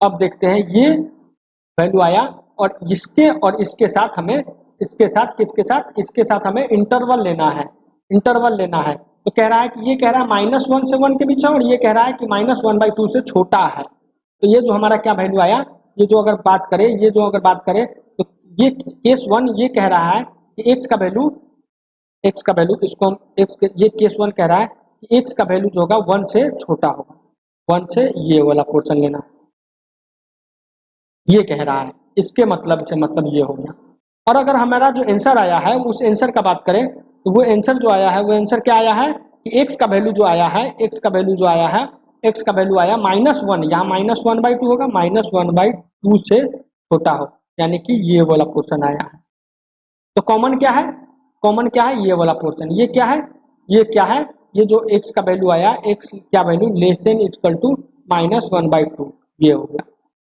अब देखते हैं ये वैल्यू आया और इसके साथ हमें इसके साथ किसके साथ, इसके साथ हमें इंटरवल लेना है, इंटरवल लेना है। तो कह रहा है कि ये कह रहा है माइनस 1 से 1 के बीच है और ये कह रहा है कि माइनस 1/2 से छोटा है। तो ये जो हमारा क्या वैल्यू आया, ये जो अगर बात करें, ये जो अगर बात करें तो ये केस 1 ये कह रहा है कि एक्स का वैल्यू इसको हम ये केस 1 कह रहा है कि एक्स का वैल्यू जो होगा 1 से छोटा होगा, 1 से ये वाला पोर्शन लेना, ये कह रहा है। इसके मतलब से मतलब ये हो गया। और अगर हमारा जो आंसर आया है उस आंसर का बात करें तो वो आंसर जो आया है वो आंसर क्या आया है कि एक्स का वैल्यू जो आया है, एक्स का वैल्यू जो आया है, एक्स का वैल्यू आया -1, यहाँ -1/2 होगा, -1/2 से छोटा हो, यानी कि ये वाला पोर्शन आया है। तो कॉमन क्या है, कॉमन क्या है, ये वाला पोर्शन। ये क्या है, ये क्या है, ये जो एक्स का वैल्यू आया, एक्स क्या value less than equal to -1/2, ये हो गया।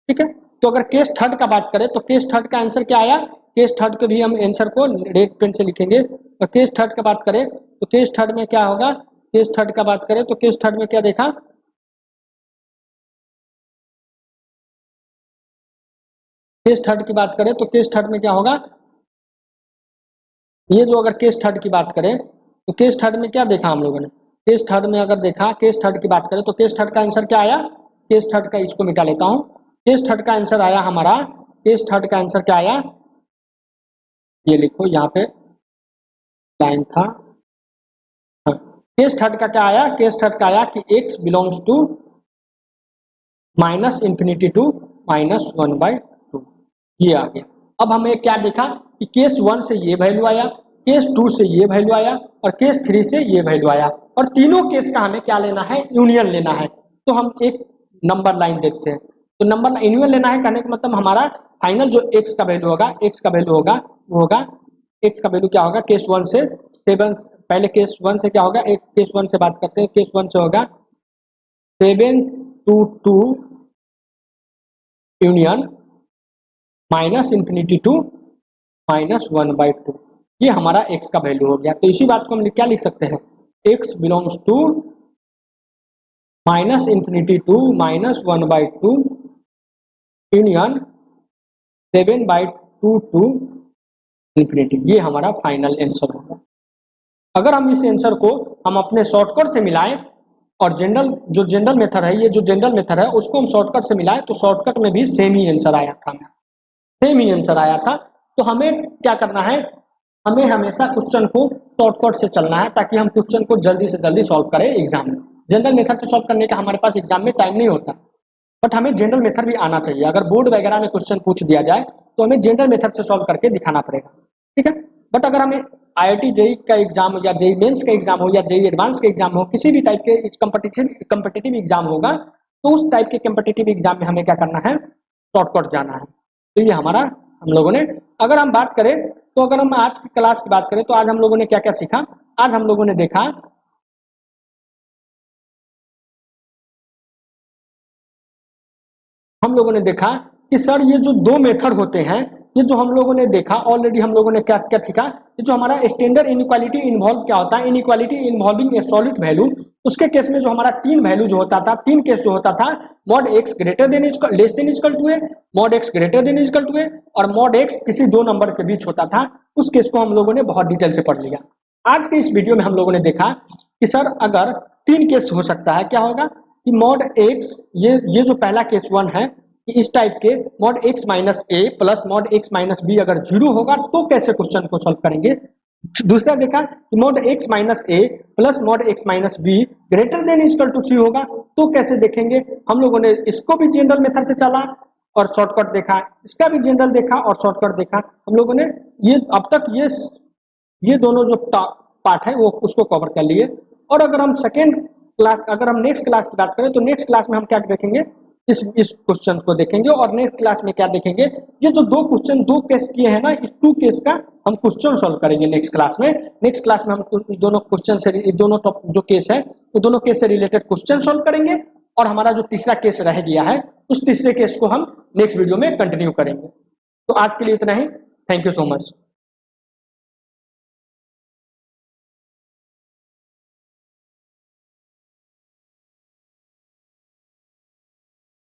ठीक है, तो अगर केस थर्ड का बात करें तो केस थर्ड का आंसर क्या आया, केस थर्ड के भी हम आंसर को रेड पेन से लिखेंगे। और केस थर्ड का बात करें तो केस थर्ड में क्या होगा, केस थर्ड का बात करें तो केस थर्ड में क्या देखा, केस थर्ड की बात करें तो केस थर्ड में क्या होगा, ये जो अगर केस थर्ड की बात करें तो केस थर्ड में क्या देखा हम लोगों ने, केस थर्ड में अगर देखा, केस थर्ड की बात करें तो केस थर्ड का आंसर क्या आया, केस थर्ड का इसको मिटा लेता हूं, केस थर्ड का आंसर आया हमारा, केस थर्ड का आंसर क्या आया, ये लिखो यहाँ पे लाइन था, हाँ। केस थर्ड का क्या आया, केस थर्ड का आया कि x बिलोंग्स टू -∞ टू -1/2, ये आ गया। अब हमें क्या देखा कि केस 1 से ये वैल्यू आया, केस 2 से ये वैल्यू आया और केस 3 से ये वैल्यू आया, और तीनों केस का हमें क्या लेना है, यूनियन लेना है। तो हम एक नंबर लाइन देखते हैं, तो नंबर यूनियन लेना है कहने का मतलब हमारा फाइनल जो x का वैल्यू होगा, x का वैल्यू होगा वो होगा, x का वैल्यू क्या होगा, केस 1 से 7, पहले केस 1 से क्या होगा, एक केस 1 से बात करते हैं, केस 1 से होगा 7 to 2 यूनियन -∞ टू -1/2, ये हमारा x का वैल्यू हो गया। तो इसी बात को हम क्या लिख सकते हैं, x belongs to -∞ to -1/2 union 7/2 to infinity, ये हमारा फाइनल आंसर होगा। अगर हम इस आंसर को हम अपने शॉर्टकट से मिलाएं और जनरल मेथड है, ये जो जनरल मेथड है उसको हम शॉर्टकट से मिलाएं तो शॉर्टकट में भी सेम ही आंसर आया था, सेम ही आंसर आया था। तो हमें क्या करना है, हमें हमेशा क्वेश्चन को शॉर्टकट से चलना है ताकि हम क्वेश्चन को जल्दी से जल्दी सॉल्व करें एग्जाम में। जनरल मेथड से सॉल्व करने का हमारे पास एग्जाम में टाइम नहीं होता, बट हमें जनरल मेथड भी आना चाहिए। अगर बोर्ड वगैरह में क्वेश्चन पूछ दिया जाए तो हमें जनरल मेथड से सॉल्व करके दिखाना पड़ेगा, ठीक है। बट अगर हमें IIT जेई का एग्जाम या जेई मेंस का एग्जाम हो या जेई एडवांस का एग्जाम हो, किसी भी टाइप के कम्पिटिटिव एग्जाम होगा, तो उस टाइप के कम्पिटिटिव एग्जाम में हमें क्या करना है, शॉर्टकट जाना है। तो ये हमारा हम लोगों ने, अगर हम बात करें तो अगर हम आज की क्लास की बात करें तो आज हम लोगों ने क्या क्या सीखा। आज हम लोगों ने देखा कि सर ये जो दो मेथड होते हैं, ये जो हम लोगों ने देखा ऑलरेडी, हम लोगों ने क्या क्या सीखा, ये जो हमारा स्टैंडर्ड इनइक्वालिटी इन्वॉल्व क्या होता है, इनइक्वालिटी इन्वॉल्विंग एब्सोल्यूट वैल्यू, उसके केस में जो हमारा तीन वैल्यू जो होता था, तीन केस जो होता था, mod x greater than less than equal to a, mod x greater than equal to a, और मॉड एक्स किसी दो नंबर के बीच होता था, उस केस को हम लोगों ने बहुत डिटेल से पढ़ लिया। आज के इस वीडियो में हम लोगों ने देखा कि सर अगर तीन केस हो सकता है, क्या होगा कि मॉड एक्स, ये जो पहला केस वन है कि इस टाइप के मॉड एक्स माइनस ए plus mod x minus B अगर जीरो होगा तो कैसे क्वेश्चन को सॉल्व करेंगे। दूसरा देखा कि mod x minus A plus mod x minus B greater than equal to c होगा तो कैसे देखेंगे। हम लोगों ने इसको भी जनरल मेथड से चला और शॉर्टकट देखा, इसका भी जनरल देखा और शॉर्टकट देखा। हम लोगों ने ये अब तक ये दोनों जो पार्ट है वो उसको कवर कर लिए। और अगर हम सेकेंड क्लास, अगर हम नेक्स्ट क्लास की बात करें तो नेक्स्ट क्लास में हम क्या देखेंगे, इस क्वेश्चन को देखेंगे। और नेक्स्ट क्लास में क्या देखेंगे, ये जो दो क्वेश्चन दो केस किए हैं ना, इस टू केस का हम क्वेश्चन सॉल्व करेंगे नेक्स्ट क्लास में। नेक्स्ट क्लास में हम दोनों क्वेश्चन से, दोनों जो केस है वो दोनों केस से रिलेटेड क्वेश्चन सॉल्व करेंगे, और हमारा जो तीसरा केस रह गया है उस तीसरे केस को हम नेक्स्ट वीडियो में कंटिन्यू करेंगे। तो आज के लिए इतना ही। Thank you so much.